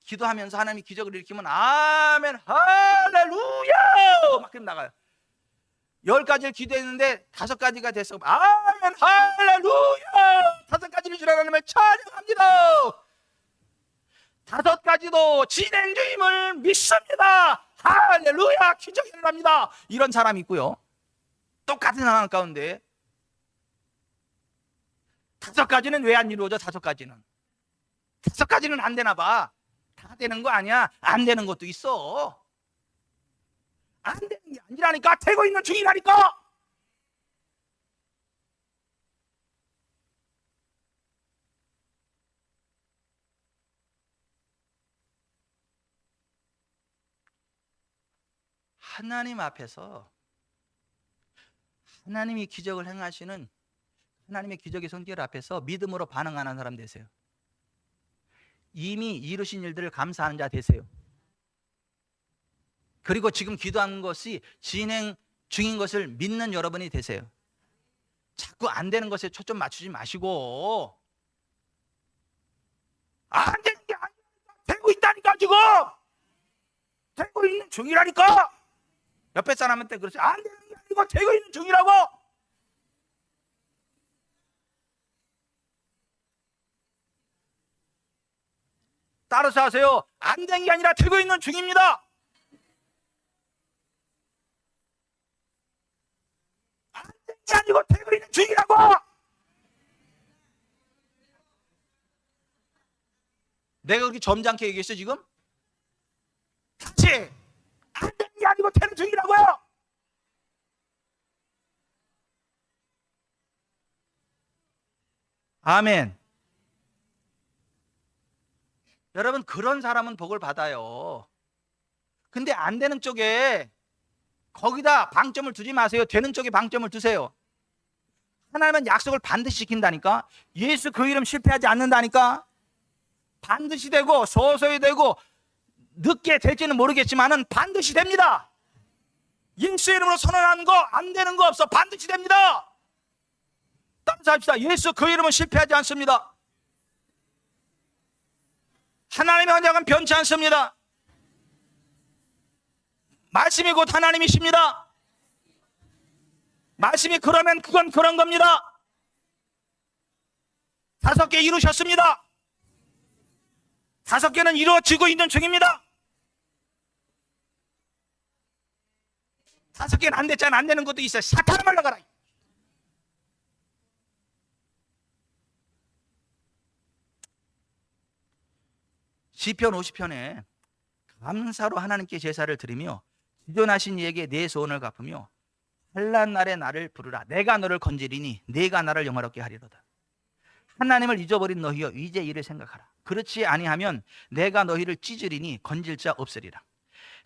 기도하면서 하나님이 기적을 일으키면 아멘 할렐루야 막 나가요. 10가지를 기도했는데 5가지가 됐어. 아멘 할렐루야. 5가지를 줄 하나님을 찬양합니다. 5가지도 진행 중임을 믿습니다. 할렐루야, 기적이 일어납니다. 이런 사람이 있고요, 똑같은 상황 가운데 5가지는 왜 안 이루어져? 5가지는 안 되나 봐. 다 되는 거 아니야. 안 되는 것도 있어. 안 되는 게 아니라니까. 되고 있는 중이라니까. 하나님 앞에서 하나님이 기적을 행하시는 하나님의 기적의 손길 앞에서 믿음으로 반응하는 사람 되세요. 이미 이루신 일들을 감사하는 자 되세요. 그리고 지금 기도한 것이 진행 중인 것을 믿는 여러분이 되세요. 자꾸 안 되는 것에 초점 맞추지 마시고, 안 되는 게 아니라 되고 있다니까. 지금 되고 있는 중이라니까. 옆에 사람한테 그러세요. 안 되는 게 아니고 되고 있는 중이라고. 따라서 하세요. 안 된 게 아니라 되고 있는 중입니다. 안 된 게 아니고 되고 있는 중이라고. 내가 그렇게 점잖게 얘기했어 지금? 다시 안 된 게 아니고 되는 중이라고요. 아멘. 여러분, 그런 사람은 복을 받아요. 근데 안 되는 쪽에 거기다 방점을 두지 마세요. 되는 쪽에 방점을 두세요. 하나님은 약속을 반드시 지킨다니까. 예수 그 이름 실패하지 않는다니까. 반드시 되고 서서히 되고 늦게 될지는 모르겠지만은 반드시 됩니다. 예수 이름으로 선언하는 거 안 되는 거 없어. 반드시 됩니다. 따라합시다. 예수 그 이름은 실패하지 않습니다. 하나님의 언약은 변치 않습니다. 말씀이 곧 하나님이십니다. 말씀이 그러면 그건 그런 겁니다. 5개 이루셨습니다. 5개는 이루어지고 있는 중입니다. 5개는 안 됐잖아. 안 되는 것도 있어요. 사탄을 말라가라. 시편 50편에 감사로 하나님께 제사를 드리며 지존하신 이에게 내 소원을 갚으며 환난 날에 나를 부르라. 내가 너를 건지리니 내가 나를 영화롭게 하리로다. 하나님을 잊어버린 너희여 이제 이를 생각하라. 그렇지 아니하면 내가 너희를 찢으리니 건질 자 없으리라.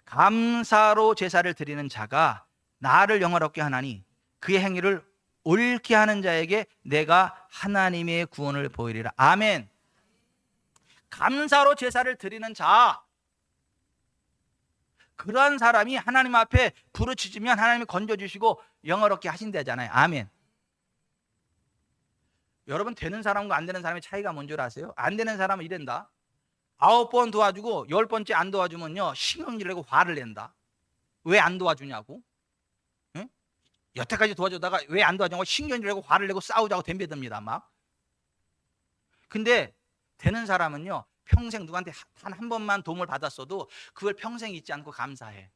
감사로 제사를 드리는 자가 나를 영화롭게 하나니 그의 행위를 옳게 하는 자에게 내가 하나님의 구원을 보이리라. 아멘. 감사로 제사를 드리는 자, 그런 사람이 하나님 앞에 부르짖으면 하나님이 건져주시고 영화롭게 하신다잖아요. 아멘. 여러분, 되는 사람과 안 되는 사람의 차이가 뭔 줄 아세요? 안 되는 사람은 이런다. 9번 도와주고 10번째 안 도와주면요 신경질 내고 화를 낸다. 왜 안 도와주냐고. 응? 여태까지 도와주다가 왜 안 도와주냐고 신경질 내고 화를 내고 싸우자고 덤벼듭니다 막. 근데 되는 사람은요 평생 누구한테 단 한 번만 도움을 받았어도 그걸 평생 잊지 않고 감사해.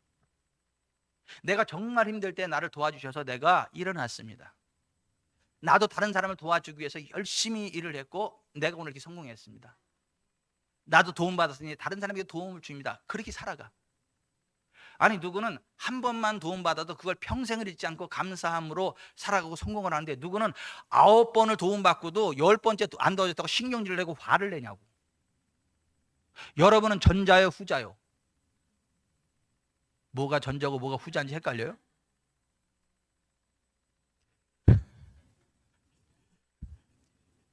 내가 정말 힘들 때 나를 도와주셔서 내가 일어났습니다. 나도 다른 사람을 도와주기 위해서 열심히 일을 했고 내가 오늘 이렇게 성공했습니다. 나도 도움받았으니 다른 사람에게 도움을 줍니다. 그렇게 살아가. 아니, 누구는 한 번만 도움받아도 그걸 평생을 잊지 않고 감사함으로 살아가고 성공을 하는데, 누구는 9번을 도움받고도 10번째 안 도와줬다고 신경질을 내고 화를 내냐고. 여러분은 전자요 후자요? 뭐가 전자고 뭐가 후자인지 헷갈려요?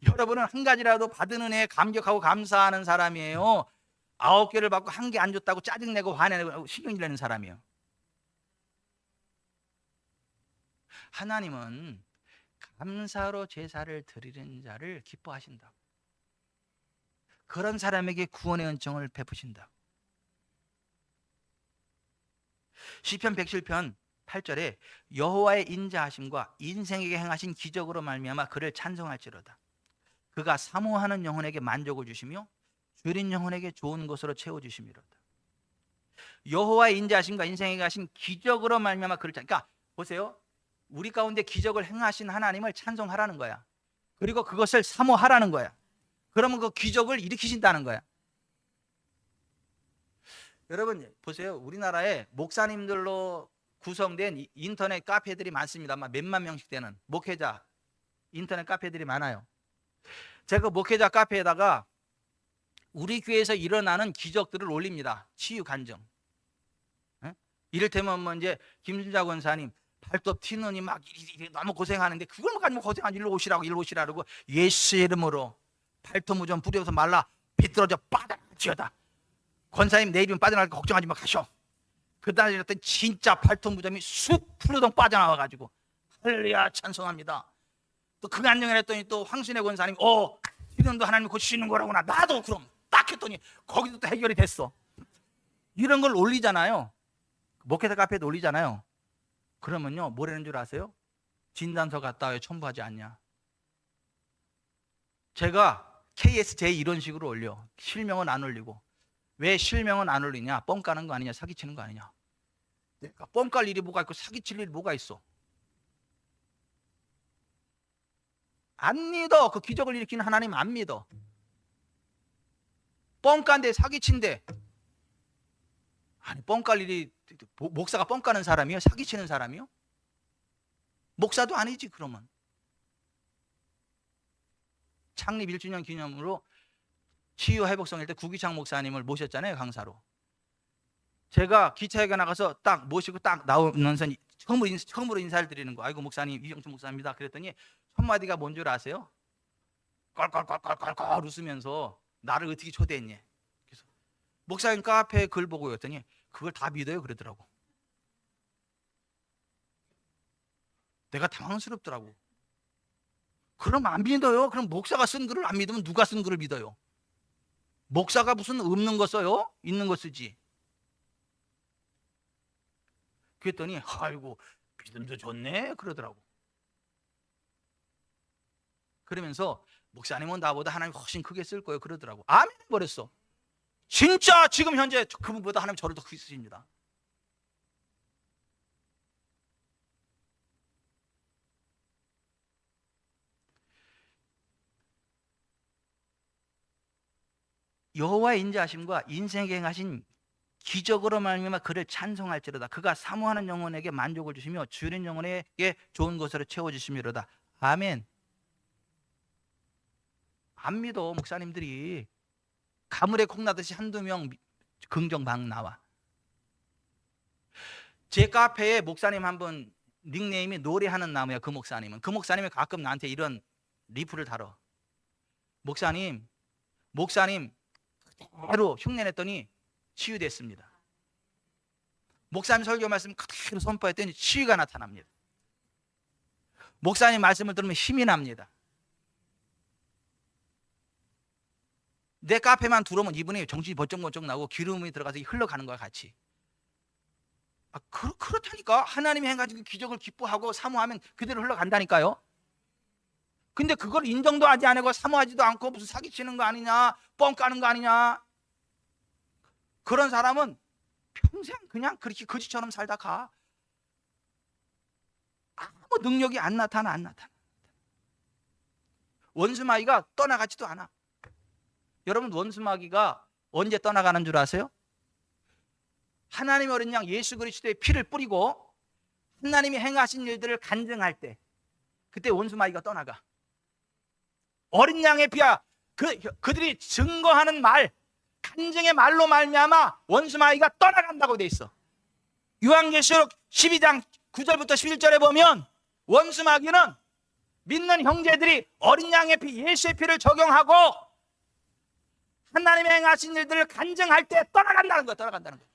여러분은 한 가지라도 받은 은혜에 감격하고 감사하는 사람이에요? 9개를 받고 1개 안 줬다고 짜증내고 화내고 신경질 내는 사람이에요? 하나님은 감사로 제사를 드리는 자를 기뻐하신다. 그런 사람에게 구원의 은총을 베푸신다. 시편 107편 8절에 여호와의 인자하심과 인생에게 행하신 기적으로 말미암아 그를 찬송할지로다. 그가 사모하는 영혼에게 만족을 주시며 줄인 영혼에게 좋은 것으로 채워주심이로다. 여호와의 인자하심과 인생에게 하신 기적으로 말미암아 그를 그러니까 보세요. 우리 가운데 기적을 행하신 하나님을 찬송하라는 거야. 그리고 그것을 사모하라는 거야. 그러면 그 기적을 일으키신다는 거야. 여러분 보세요. 우리나라에 목사님들로 구성된 인터넷 카페들이 많습니다. 몇만 명씩 되는 목회자 인터넷 카페들이 많아요. 제가 목회자 카페에다가 우리 교회에서 일어나는 기적들을 올립니다. 치유 간증. 이를테면 뭐 이제 김순자 권사님 발톱 튀느니 막 너무 고생하는데 그걸 가지고 고생하지 일로 오시라고 예수 이름으로 발톱 무좀 뿌려서 말라 비뚤어져 빠져다. 권사님 내 이름 빠져나갈까 걱정하지 마 가셔. 그다음에 진짜 발톱 무좀이 쑥 풀르덩 빠져나와가지고 할렐루야 찬송합니다. 또 그 안녕을 했더니 또 황순애 권사님 이름도 하나님 고치시는 거라구나. 나도 그럼 딱 했더니 거기도 또 해결이 됐어. 이런 걸 올리잖아요. 목회자 카페에도 올리잖아요. 그러면요 뭐라는 줄 아세요? 진단서 갔다 왜 첨부하지 않냐. 제가 KSJ 이런 식으로 올려. 실명은 안 올리고. 왜 실명은 안 올리냐? 뻥 까는 거 아니냐? 사기치는 거 아니냐? 내가 뻥 깔 일이 뭐가 있고 사기칠 일이 뭐가 있어? 안 믿어. 그 기적을 일으키는 하나님 안 믿어. 뻥 깐데 사기친데. 아니 뻥 깔 일이 목사가 뻥 까는 사람이요? 사기치는 사람이요? 목사도 아니지 그러면. 창립 1주년 기념으로 치유회복성일 때 구기창 목사님을 모셨잖아요, 강사로. 제가 기차역에 나가서 딱 모시고 딱 나오면서 처음으로 인사를 드리는 거. 아이고 목사님, 이정춘 목사입니다. 그랬더니 첫 마디가 뭔 줄 아세요? 껄껄껄껄껄 웃으면서 나를 어떻게 초대했니? 그래서 목사님 카페에 글 보고 했더니 그걸 다 믿어요 그러더라고. 내가 당황스럽더라고. 그럼 안 믿어요? 그럼 목사가 쓴 글을 안 믿으면 누가 쓴 글을 믿어요? 목사가 무슨 없는 거 써요? 있는 거 쓰지. 그랬더니 아이고 믿음도 좋네 그러더라고. 그러면서 목사님은 나보다 하나님 훨씬 크게 쓸 거예요 그러더라고. 아멘 버렸어. 진짜 지금 현재 그분보다 하나님 저를 더 크게 쓰십니다. 여호와의 인자하심과 인생에 행하신 기적으로 말미암아 그를 찬송할지로다. 그가 사모하는 영혼에게 만족을 주시며 주린 영혼에게 좋은 것으로 채워주시미로다. 아멘. 안 믿어 목사님들이. 가물에 콩나듯이 한두 명 긍정방 나와. 제 카페에 목사님 한 분 닉네임이 노래하는 나무야. 그 목사님은. 그 목사님이 가끔 나한테 이런 리플을 달어. 목사님 그대로 흉내냈더니 치유됐습니다. 목사님 설교 말씀 그대로 선포했더니 치유가 나타납니다. 목사님 말씀을 들으면 힘이 납니다. 내 카페만 들어오면 이분이 정신이 번쩍번쩍 나고 기름이 들어가서 흘러가는 거야 같이. 그렇다니까. 하나님이 해가지고 기적을 기뻐하고 사모하면 그대로 흘러간다니까요. 근데 그걸 인정도 하지 않고 사모하지도 않고 무슨 사기치는 거 아니냐, 뻥 까는 거 아니냐. 그런 사람은 평생 그냥 그렇게 거지처럼 살다 가. 아무 능력이 안 나타나. 원수마귀가 떠나가지도 않아. 여러분 원수마귀가 언제 떠나가는 줄 아세요? 하나님의 어린 양 예수 그리스도의 피를 뿌리고 하나님이 행하신 일들을 간증할 때, 그때 원수마귀가 떠나가. 어린 양의 피야. 그들이 증거하는 말, 간증의 말로 말미암아 원수마귀가 떠나간다고 돼 있어. 요한계시록 12장 9절부터 11절에 보면 원수마귀는 믿는 형제들이 어린 양의 피, 예수의 피를 적용하고 하나님의 행하신 일들을 간증할 때 떠나간다는 거야. 떠나간다는 거야.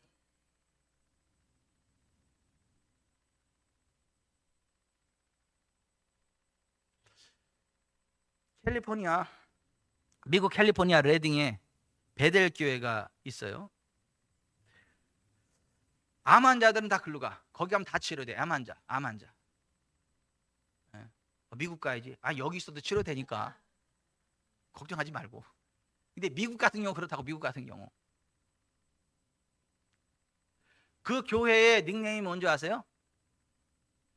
미국 캘리포니아 레딩에 베델 교회가 있어요. 암 환자들은 다 글로 가. 거기 가면 다 치료돼. 암 환자. 미국 가야지. 여기 있어도 치료되니까 걱정하지 말고. 근데 미국 같은 경우 그렇다고. 미국 같은 경우 그 교회의 닉네임이 뭔지 아세요?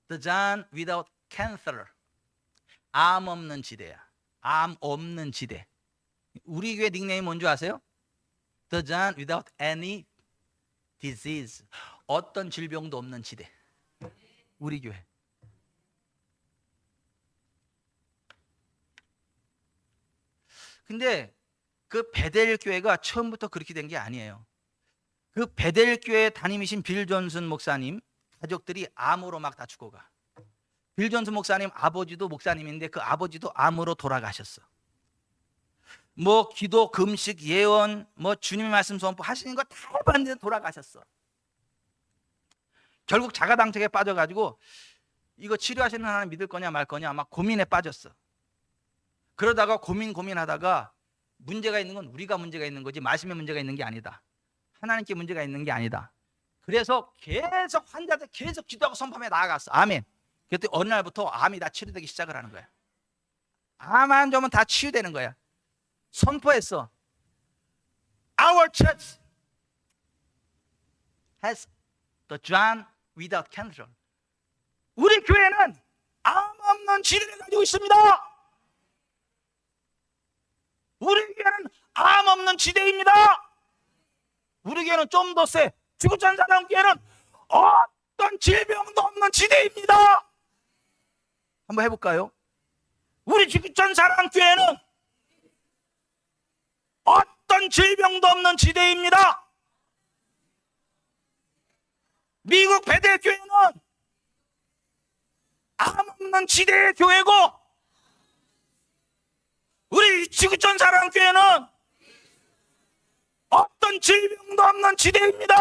The John Without Cancer. 암 없는 지대야. 암 없는 지대. 우리 교회 닉네임이 뭔지 아세요? The John Without Any Disease. 어떤 질병도 없는 지대. 우리 교회. 근데 그 베델 교회가 처음부터 그렇게 된 게 아니에요. 그 베델 교회 담임이신 빌 존슨 목사님 가족들이 암으로 막 다 죽어가. 빌 존슨 목사님 아버지도 목사님인데 그 아버지도 암으로 돌아가셨어. 뭐 기도, 금식, 예언, 뭐 주님의 말씀 선포 하시는 거 다 해봤는데 돌아가셨어. 결국 자가당착에 빠져가지고 이거 치료하시는 하나님 믿을 거냐 말 거냐 막 고민에 빠졌어. 그러다가 고민하다가 문제가 있는 건 우리가 문제가 있는 거지 말씀에 문제가 있는 게 아니다. 하나님께 문제가 있는 게 아니다. 그래서 계속 환자들 계속 기도하고 선포하며 나아갔어. 아멘. 그때 어느 날부터 암이 다 치료되기 시작을 하는 거야. 암 환자면 다 치유되는 거야. 선포했어. Our church has the John without cancer. 우리 교회는 암 없는 치료를 가지고 있습니다. 우리 교회는 암 없는 지대입니다. 우리 교회는 좀 더 세. 지구촌 사랑교회는 어떤 질병도 없는 지대입니다. 한번 해볼까요? 우리 지구촌 사랑교회는 어떤 질병도 없는 지대입니다. 미국 베델 교회는 암 없는 지대의 교회고, 우리 지구촌 사랑교회는 어떤 질병도 없는 지대입니다.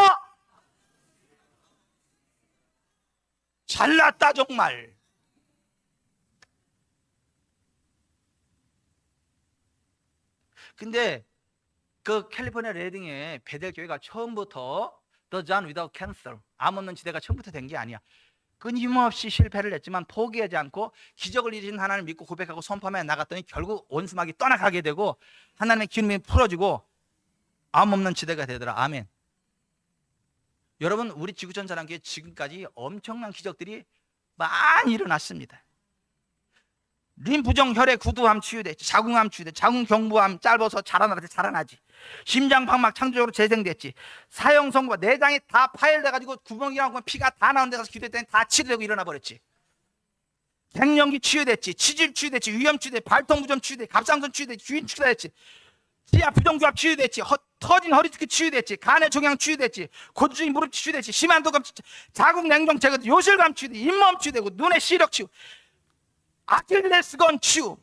잘났다 정말. 근데 그 캘리포니아 레딩의 베델 교회가 처음부터 The John Without Cancer, 암 없는 지대가 처음부터 된 게 아니야. 끊임없이 실패를 했지만 포기하지 않고 기적을 이루신 하나님을 믿고 고백하고 선포하며 나갔더니 결국 원수막이 떠나가게 되고 하나님의 기름이 풀어지고 암 없는 지대가 되더라. 아멘. 여러분, 우리 지구촌 사랑교회 지금까지 엄청난 기적들이 많이 일어났습니다. 림프종 혈액 구두암 치유됐지, 자궁암 치유됐지, 자궁 경부암 짧아서 자라나지, 심장방막 창조적으로 재생됐지, 사형성과 내장이 다 파열돼가지고 구멍이랑 피가 다 나온 데 가서 기도했더니 다 치료되고 일어나 버렸지. 갱년기 치유됐지, 치질 치유됐지, 위염 치유됐지, 발통부전 치유됐지, 갑상선 치유됐지, 주인 치유됐지, 지하 부정교합 치유됐지, 터진 허리디스크 치유됐지, 간의 종양 치유됐지, 고주의 무릎 치유됐지, 심한 독감, 자궁 냉동 제거, 요실감 치유됐지, 잇몸 치유되고 눈의 시력 치유, 아킬레스건 치유,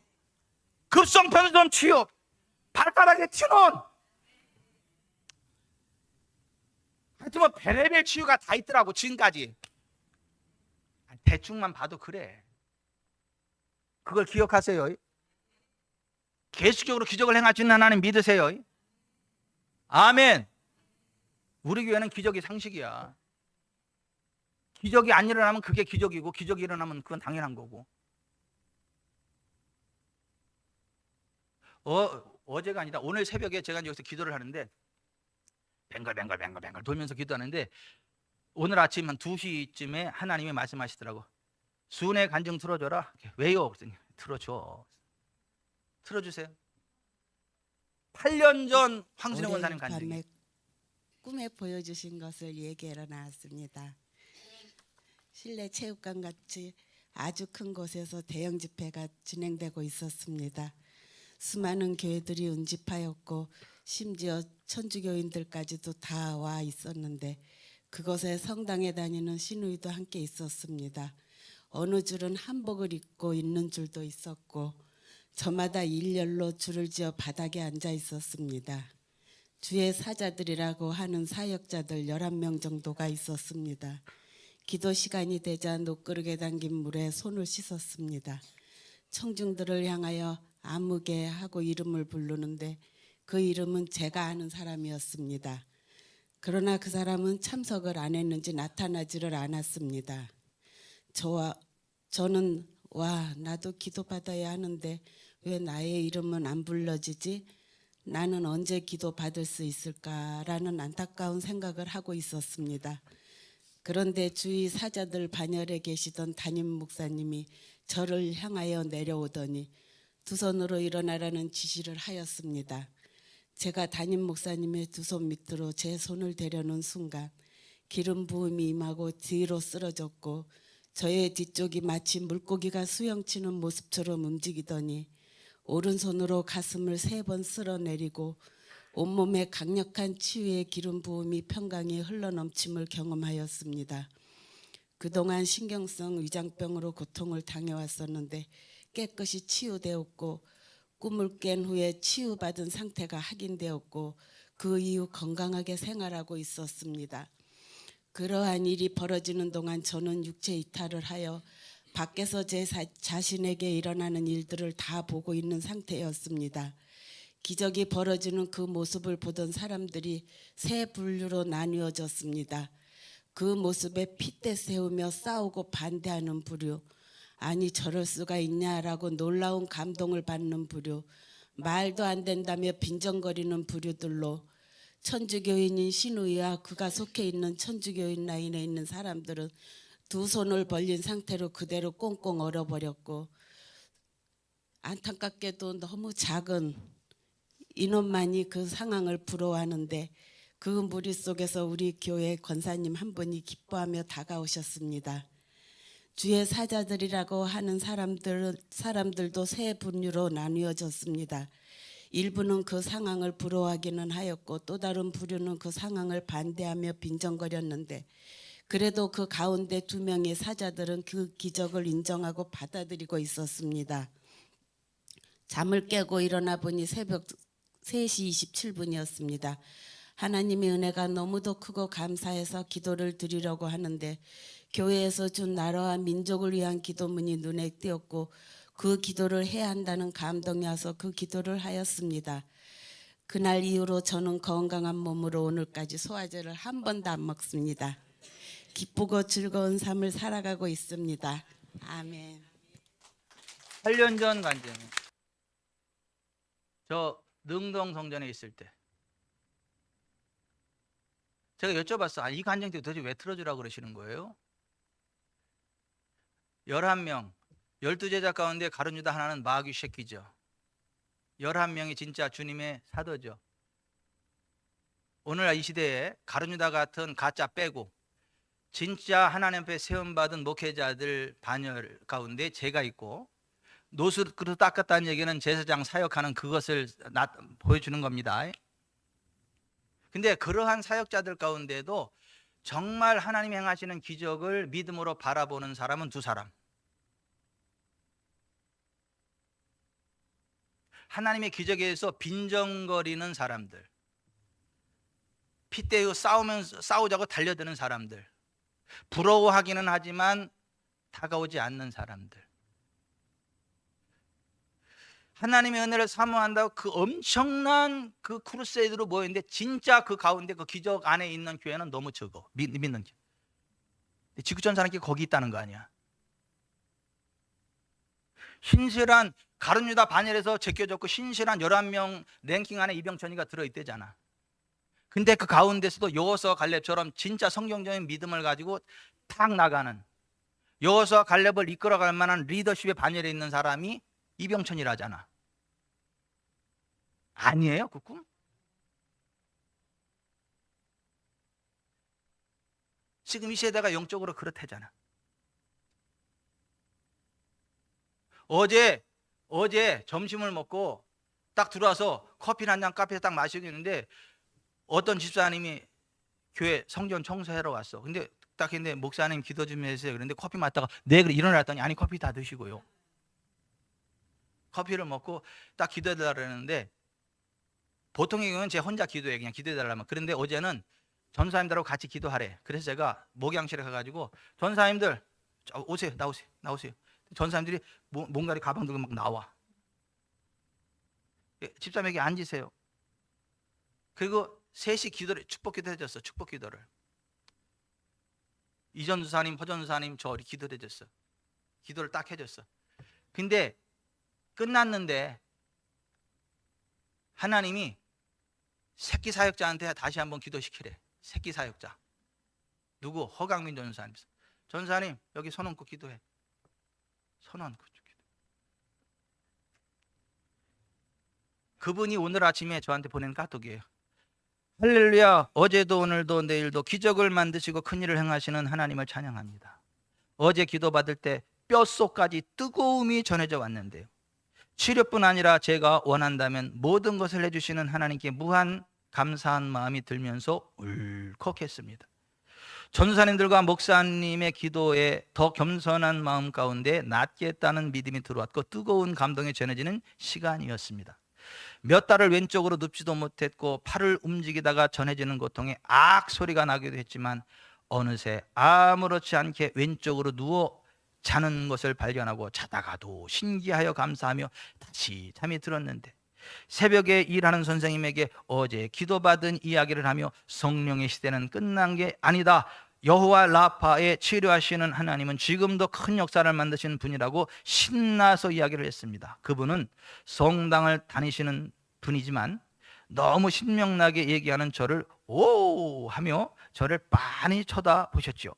급성 변두점 치유, 발가락의 튀는, 하여튼 뭐 별의별 치유가 다 있더라고. 지금까지 대충만 봐도 그래. 그걸 기억하세요. 계속적으로 기적을 행하시는 하나님 믿으세요. 아멘. 우리 교회는 기적이 상식이야. 기적이 안 일어나면 그게 기적이고, 기적이 일어나면 그건 당연한 거고. 어제가 아니다, 오늘 새벽에 제가 여기서 기도를 하는데 뱅글뱅글 돌면서 기도하는데 오늘 아침 한 2시쯤에 하나님이 말씀하시더라고. 순회 간증 틀어줘라. 왜요? 그랬더니 틀어주세요. 8년 전 황순영 원사님 간증이 꿈에 보여주신 것을 얘기하러 나왔습니다. 실내 체육관 같이 아주 큰 곳에서 대형 집회가 진행되고 있었습니다. 수많은 교회들이 운집하였고 심지어 천주교인들까지도 다 와 있었는데 그곳에 성당에 다니는 시누이도 함께 있었습니다. 어느 줄은 한복을 입고 있는 줄도 있었고 저마다 일렬로 줄을 지어 바닥에 앉아 있었습니다. 주의 사자들이라고 하는 사역자들 11명 정도가 있었습니다. 기도 시간이 되자 노끄르게 담긴 물에 손을 씻었습니다. 청중들을 향하여 아무개 하고 이름을 부르는데 그 이름은 제가 아는 사람이었습니다. 그러나 그 사람은 참석을 안 했는지 나타나지를 않았습니다. 저는 나도 기도받아야 하는데 왜 나의 이름은 안 불러지지? 나는 언제 기도받을 수 있을까라는 안타까운 생각을 하고 있었습니다. 그런데 주위 사자들 반열에 계시던 담임 목사님이 저를 향하여 내려오더니 두 손으로 일어나라는 지시를 하였습니다. 제가 담임 목사님의 두 손 밑으로 제 손을 대려는 순간 기름 부음이 임하고 뒤로 쓰러졌고 저의 뒤쪽이 마치 물고기가 수영치는 모습처럼 움직이더니 오른손으로 가슴을 3번 쓸어내리고 온몸에 강력한 치유의 기름 부음이 평강이 흘러넘침을 경험하였습니다. 그동안 신경성 위장병으로 고통을 당해왔었는데 깨끗이 치유되었고 꿈을 깬 후에 치유받은 상태가 확인되었고 그 이후 건강하게 생활하고 있었습니다. 그러한 일이 벌어지는 동안 저는 육체 이탈을 하여 밖에서 제 자신에게 일어나는 일들을 다 보고 있는 상태였습니다. 기적이 벌어지는 그 모습을 보던 사람들이 세 분류로 나뉘어졌습니다. 그 모습에 핏대 세우며 싸우고 반대하는 부류, 아니 저럴 수가 있냐라고 놀라운 감동을 받는 부류, 말도 안 된다며 빈정거리는 부류들로 천주교인인 시누이와 그가 속해 있는 천주교인 라인에 있는 사람들은 두 손을 벌린 상태로 그대로 꽁꽁 얼어버렸고 안타깝게도 너무 작은 인원만이 그 상황을 부러워하는데 그 무리 속에서 우리 교회 권사님 한 분이 기뻐하며 다가오셨습니다. 주의 사자들이라고 하는 사람들도 세 분류로 나뉘어졌습니다. 일부는 그 상황을 부러워하기는 하였고 또 다른 부류는 그 상황을 반대하며 빈정거렸는데 그래도 그 가운데 2명의 사자들은 그 기적을 인정하고 받아들이고 있었습니다. 잠을 깨고 일어나 보니 새벽 3시 27분이었습니다. 하나님의 은혜가 너무도 크고 감사해서 기도를 드리려고 하는데 교회에서 준 나라와 민족을 위한 기도문이 눈에 띄었고 그 기도를 해야 한다는 감동이 와서 그 기도를 하였습니다. 그날 이후로 저는 건강한 몸으로 오늘까지 소화제를 한 번도 안 먹습니다. 기쁘고 즐거운 삶을 살아가고 있습니다. 아멘. 8년 전 간증. 저 능동 성전에 있을 때 제가 여쭤봤어. 이 간증 때 도대체 왜 틀어주라고 그러시는 거예요? 11명, 12제자 가운데 가룟 유다 하나는 마귀 새끼죠. 11명이 진짜 주님의 사도죠. 오늘 이 시대에 가룟 유다 같은 가짜 빼고 진짜 하나님 앞에 세움받은 목회자들 반열 가운데 제가 있고, 노수 그릇 닦았다는 얘기는 제사장 사역하는 그것을 보여주는 겁니다. 근데 그러한 사역자들 가운데도 정말 하나님이 행하시는 기적을 믿음으로 바라보는 사람은 2사람. 하나님의 기적에 대해서 빈정거리는 사람들, 핏대고 싸우자고 달려드는 사람들, 부러워하기는 하지만 다가오지 않는 사람들. 하나님의 은혜를 사모한다고 그 엄청난 그 크루세이드로 모였는데 진짜 그 가운데 그 기적 안에 있는 교회는 너무 적어. 믿는 게. 지구촌 사람끼리 거기 있다는 거 아니야. 신실한 가룟 유다 반열에서 제껴졌고 신실한 11명 랭킹 안에 이병천이가 들어있대잖아. 근데 그 가운데서도 여호수아 갈렙처럼 진짜 성경적인 믿음을 가지고 탁 나가는, 여호수아 갈렙을 이끌어갈 만한 리더십의 반열에 있는 사람이 이병천이라잖아. 아니에요 그 꿈? 지금 이 세대가 영적으로 그렇대잖아. 어제 점심을 먹고 딱 들어와서 커피 한 잔 카페에서 딱 마시고 있는데 어떤 집사님이 교회 성전 청소하러 왔어. 근데 딱 했는데 목사님 기도 좀 해주세요. 그런데 커피 마다가 네 그래 일어났더니 아니 커피 다 드시고요. 커피를 먹고 딱 기도해달라 그러는데 보통의 경우는 제 혼자 기도해 그냥 기도해달라면. 그런데 어제는 전사님들하고 같이 기도하래. 그래서 제가 목양실에 가가지고 전사님들 오세요 나오세요. 전사님들이 뭔가를 가방 들고 막 나와. 집사님에게 앉으세요. 그리고 셋이 기도를 축복 기도 해줬어. 축복 기도를. 이전사님 허전사님 저 기도를 해줬어. 기도를 딱 해줬어. 근데 끝났는데 하나님이 새끼 사역자한테 다시 한번 기도시키래. 새끼 사역자 누구? 허강민 전사님. 전사님 여기 손 얹고 기도해. 손 얹고 기도. 그분이 오늘 아침에 저한테 보낸 카톡이에요. 할렐루야. 어제도 오늘도 내일도 기적을 만드시고 큰일을 행하시는 하나님을 찬양합니다. 어제 기도받을 때 뼛속까지 뜨거움이 전해져 왔는데요, 치료뿐 아니라 제가 원한다면 모든 것을 해주시는 하나님께 무한 감사한 마음이 들면서 울컥했습니다. 전사님들과 목사님의 기도에 더 겸손한 마음 가운데 낫겠다는 믿음이 들어왔고 뜨거운 감동이 전해지는 시간이었습니다. 몇 달을 왼쪽으로 눕지도 못했고 팔을 움직이다가 전해지는 고통에 악 소리가 나기도 했지만 어느새 아무렇지 않게 왼쪽으로 누워 자는 것을 발견하고 자다가도 신기하여 감사하며 다시 잠이 들었는데 새벽에 일하는 선생님에게 어제 기도받은 이야기를 하며 성령의 시대는 끝난 게 아니다, 여호와 라파에 치료하시는 하나님은 지금도 큰 역사를 만드시는 분이라고 신나서 이야기를 했습니다. 그분은 성당을 다니시는 분이지만 너무 신명나게 얘기하는 저를 오 하며 저를 빤히 쳐다보셨죠.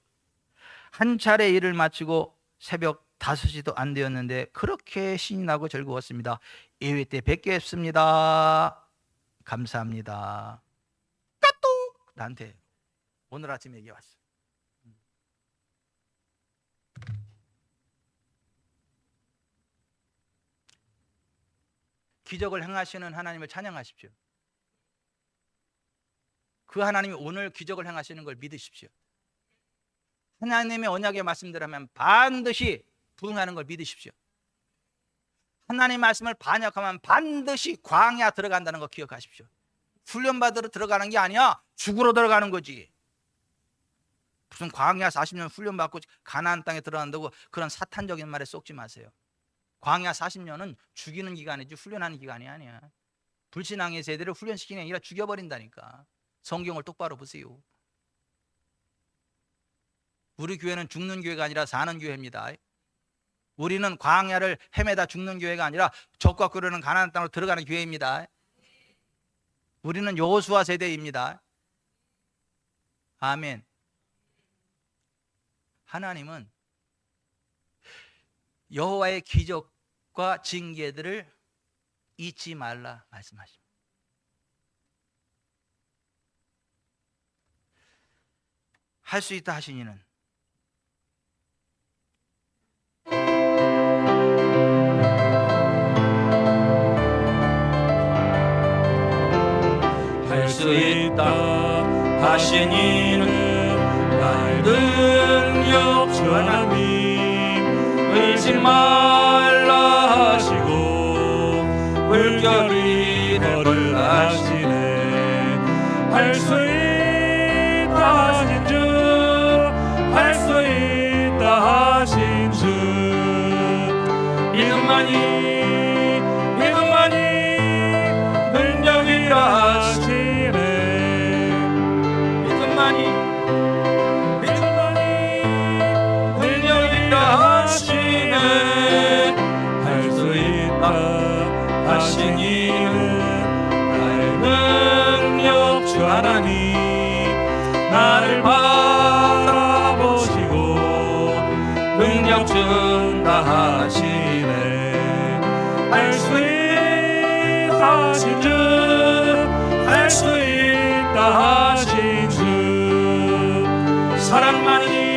한 차례 일을 마치고 새벽 5시도 안 되었는데 그렇게 신이 나고 즐거웠습니다. 예외 때 뵙겠습니다. 감사합니다. 까똑 나한테 오늘 아침 얘기 왔어. 기적을 행하시는 하나님을 찬양하십시오. 그 하나님이 오늘 기적을 행하시는 걸 믿으십시오. 하나님의 언약의 말씀대로 하면 반드시 부응하는 걸 믿으십시오. 하나님의 말씀을 반역하면 반드시 광야 들어간다는 거 기억하십시오. 훈련받으러 들어가는 게 아니야. 죽으러 들어가는 거지. 무슨 광야 40년 훈련받고 가나안 땅에 들어간다고 그런 사탄적인 말에 쏙지 마세요. 광야 40년은 죽이는 기간이지 훈련하는 기간이 아니야. 불신앙의 세대를 훈련시키는 게 아니라 죽여버린다니까. 성경을 똑바로 보세요. 우리 교회는 죽는 교회가 아니라 사는 교회입니다. 우리는 광야를 헤매다 죽는 교회가 아니라 적과 꿀르는 가나안 땅으로 들어가는 교회입니다. 우리는 여호수아 세대입니다. 아멘. 하나님은 여호와의 기적과 징계들을 잊지 말라 말씀하십니다. 할 수 있다 하시니는 할 수 있다 하시니는 나의 능력 주 하나님 의심 말라 하시고 물결이 너를 하시네. 할 수 있다 하신 주, 할 수 있다 하신 주, 믿음만이 능력이라 하시네. 믿음만이 능력이라 하시네. 할 수 있다 하시니는 나의 능력 주 하나님 나를 바라보시고 능력 준다 하시네. 할 수 있다 하신 주, 할 수 있다 하신 주, 사랑만이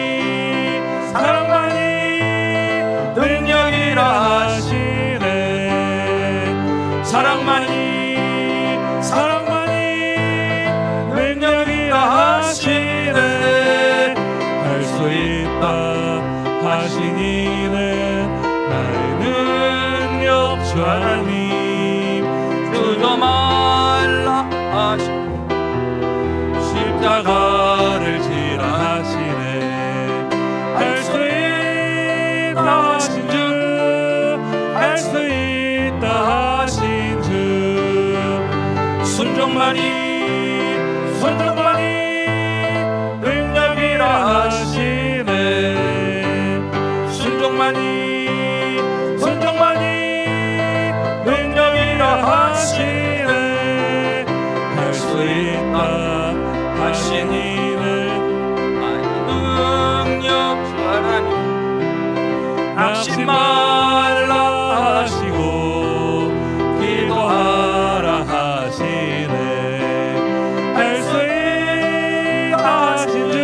능력이라 하시네. 사랑만이 능력이라 하시네. 할 수 있다 하시니는 나의 능력 주 하나님 주저 말라 하시고 십자가를 지라 하시네. 할 수 있다 하신 주, 할 수 있다 하신 주, 순종만이 능력이라 하시네. 순종만이 능력이라 하시네. 할 수 있다 하시니는 나의 능력 주 하나님 낙심 말라 하시고 기도하라 하시네. 할 수 있다 하신 주,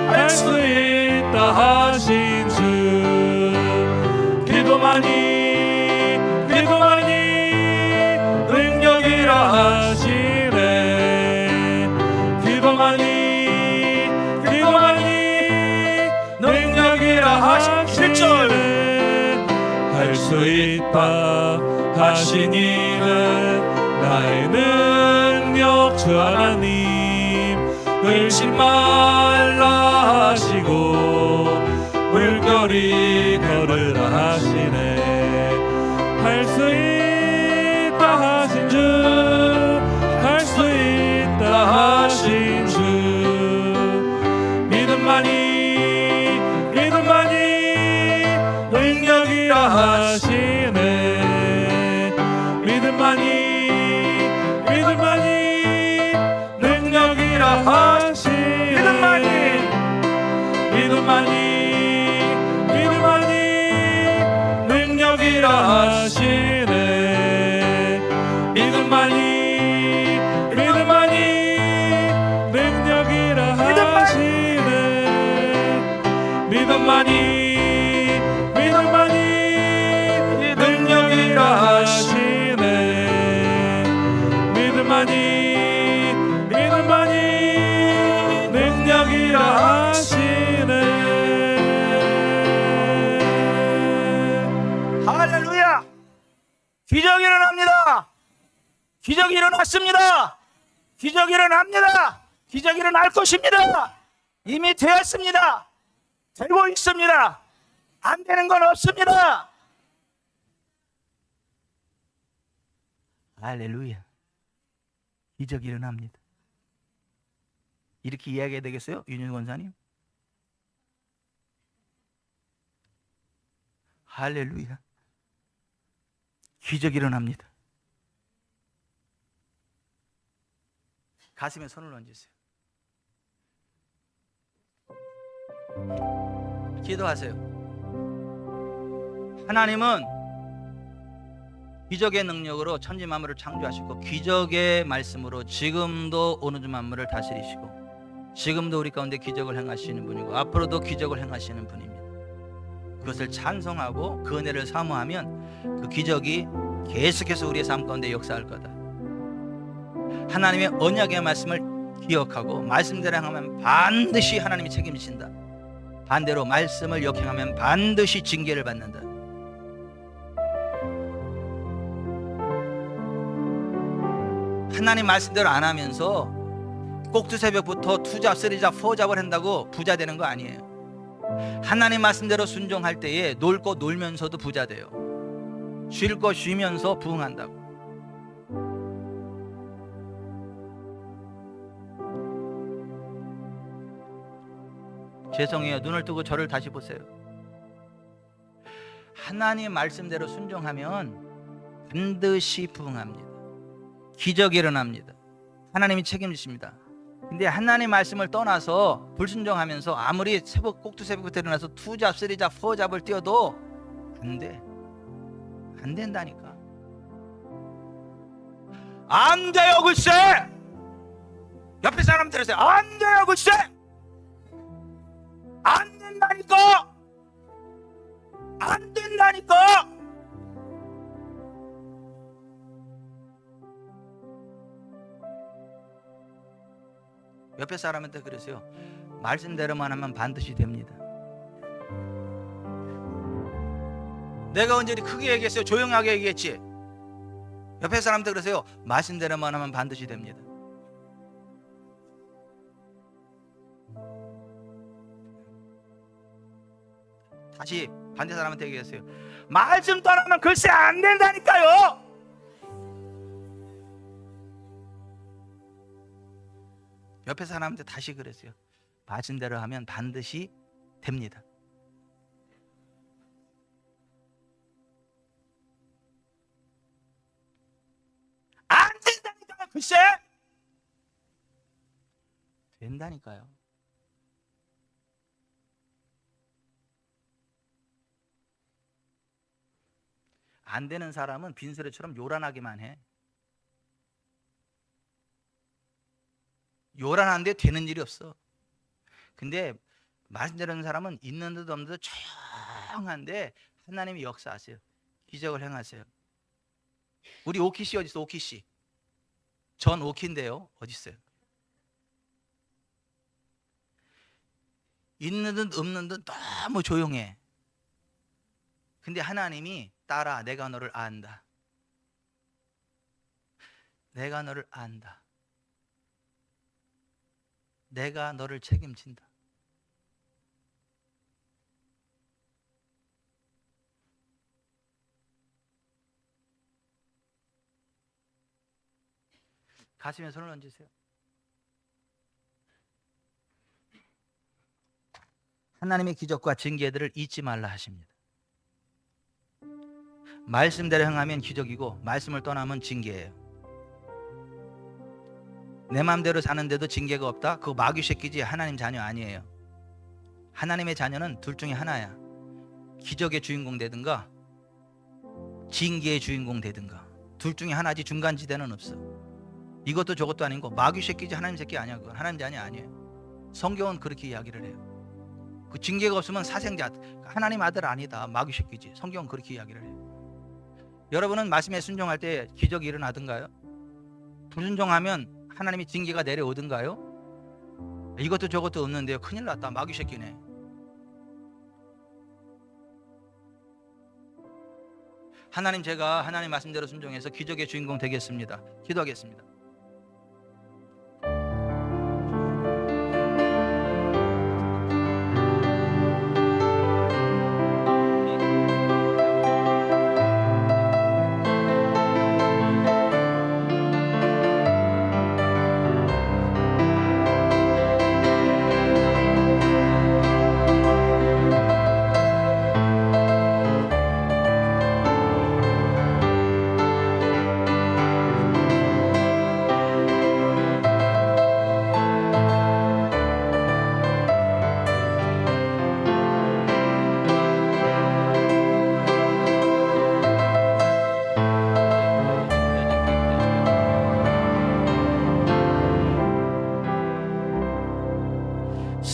할 수 있다 하신 주, 기도만이 능력이라 하시네. 기도만이 능력이라 하시네. 할 수 있다 하시니는 나의 능력 주 하나님 의심 말라 하시고 물결이 걸으라 하시네. 할 수 있다 하신 주, 할 수 있다 하신 주, 믿음만이 능력이라 하시네. 믿음만이 능력이라 하시네. 믿음만이 능력이라 하시네. 믿음만이 능력이라 하시네. 믿음만이 능력이라 하시네. 일어납니다. 기적이 일어났습니다. 기적이 일어납니다. 기적이 일어날 것입니다. 이미 되었습니다. 되고 있습니다. 안 되는 건 없습니다. 할렐루야. 기적이 일어납니다. 이렇게 이야기해야 되겠어요? 윤윤 권사님? 할렐루야. 기적이 일어납니다. 가슴에 손을 얹으세요. 기도하세요. 하나님은 기적의 능력으로 천지 만물을 창조하시고 기적의 말씀으로 지금도 오는 주 만물을 다스리시고 지금도 우리 가운데 기적을 행하시는 분이고 앞으로도 기적을 행하시는 분입니다. 그것을 찬송하고 그 은혜를 사모하면 그 기적이 계속해서 우리의 삶 가운데 역사할 거다. 하나님의 언약의 말씀을 기억하고 말씀대로 행하면 반드시 하나님이 책임지신다. 반대로 말씀을 역행하면 반드시 징계를 받는다. 하나님 말씀대로 안 하면서 꼭두새벽부터 투잡, 쓰리잡, 포잡을 한다고 부자 되는 거 아니에요. 하나님 말씀대로 순종할 때에 놀 거 놀면서도 부자 돼요. 쉴 거 쉬면서 부흥한다고. 죄송해요. 눈을 뜨고 저를 다시 보세요. 하나님 말씀대로 순종하면 반드시 부흥합니다. 기적이 일어납니다. 하나님이 책임지십니다. 근데 하나님 말씀을 떠나서 불순종하면서 아무리 꼭두새벽부터 일어나서 투잡, 쓰리잡, 포잡을 뛰어도 안 돼. 안 된다니까. 안 돼요 글쎄. 옆에 사람 들으세요. 안 돼요 글쎄. 안 된다니까. 안 된다니까. 옆에 사람한테 그러세요. 말씀대로만 하면 반드시 됩니다. 내가 언제 크게 얘기했어요? 조용하게 얘기했지? 옆에 사람한테 그러세요. 말씀대로만 하면 반드시 됩니다. 다시 반대 사람한테 얘기했어요. 말씀 떠나면 글쎄 안 된다니까요. 옆에 사람한테 다시 그랬어요. 말씀대로 하면 반드시 됩니다. 안 된다니까요. 글쎄 된다니까요. 안 되는 사람은 빈소리처럼 요란하기만 해. 요란한데 되는 일이 없어. 근데 말씀대로 하는 사람은 있는 듯 없는 듯 조용한데 하나님이 역사하세요. 기적을 행하세요. 우리 오키 씨 어디 있어? 오키 씨. 전 오키인데요. 어디 있어요? 있는 듯 없는 듯 너무 조용해. 근데 하나님이 딸아 내가 너를 안다. 내가 너를 안다. 내가 너를 책임진다. 가슴에 손을 얹으세요. 하나님의 기적과 징계들을 잊지 말라 하십니다. 말씀대로 행하면 기적이고 말씀을 떠나면 징계예요. 내 마음대로 사는데도 징계가 없다? 그거 마귀 새끼지 하나님 자녀 아니에요. 하나님의 자녀는 둘 중에 하나야. 기적의 주인공 되든가 징계의 주인공 되든가 둘 중에 하나지 중간지대는 없어. 이것도 저것도 아닌 거 마귀 새끼지 하나님 새끼 아니야. 그건 하나님 자녀 아니에요. 성경은 그렇게 이야기를 해요. 그 징계가 없으면 사생자 하나님 아들 아니다. 마귀 새끼지. 성경은 그렇게 이야기를 해요. 여러분은 말씀에 순종할 때 기적이 일어나든가요? 불순종하면 하나님이 징계가 내려오든가요? 이것도 저것도 없는데요. 큰일 났다. 마귀 새끼네. 하나님, 제가 하나님 말씀대로 순종해서 기적의 주인공 되겠습니다. 기도하겠습니다.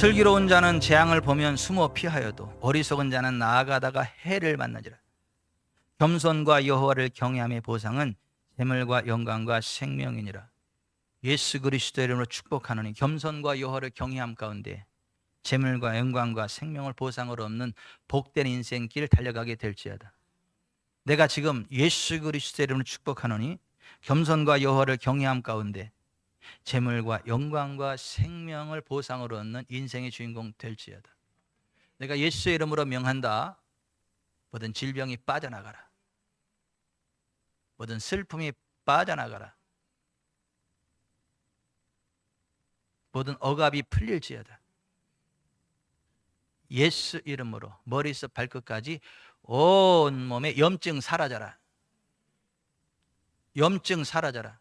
슬기로운 자는 재앙을 보면 숨어 피하여도 어리석은 자는 나아가다가 해를 만나지라. 겸손과 여호와를 경외함의 보상은 재물과 영광과 생명이니라. 예수 그리스도의 이름으로 축복하노니 겸손과 여호와를 경외함 가운데 재물과 영광과 생명을 보상으로 얻는 복된 인생길 달려가게 될지어다. 내가 지금 예수 그리스도의 이름으로 축복하노니 겸손과 여호와를 경외함 가운데 재물과 영광과 생명을 보상으로 얻는 인생의 주인공 될지어다. 내가 예수의 이름으로 명한다. 모든 질병이 빠져나가라. 모든 슬픔이 빠져나가라. 모든 억압이 풀릴지어다. 예수 이름으로 머리에서 발끝까지 온 몸에 염증 사라져라. 염증 사라져라.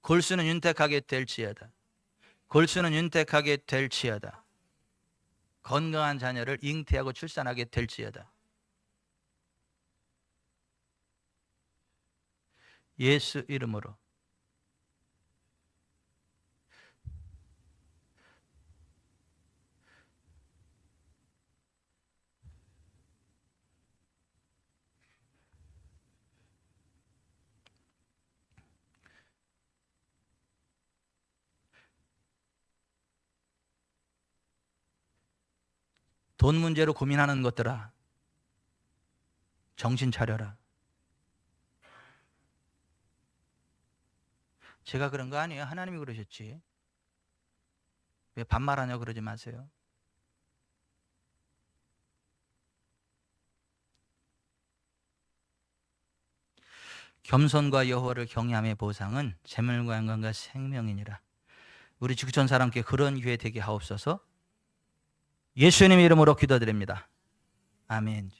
골수는 윤택하게 될지어다. 골수는 윤택하게 될지어다. 건강한 자녀를 잉태하고 출산하게 될지어다. 예수 이름으로. 돈 문제로 고민하는 것들아, 정신 차려라. 제가 그런 거 아니에요. 하나님이 그러셨지. 왜 반말하냐고 그러지 마세요. 겸손과 여호와를 경외함의 보상은 재물과 영광과 생명이니라. 우리 지구촌 사람께 그런 기회 되게 하옵소서. 예수님 이름으로 기도드립니다. 아멘.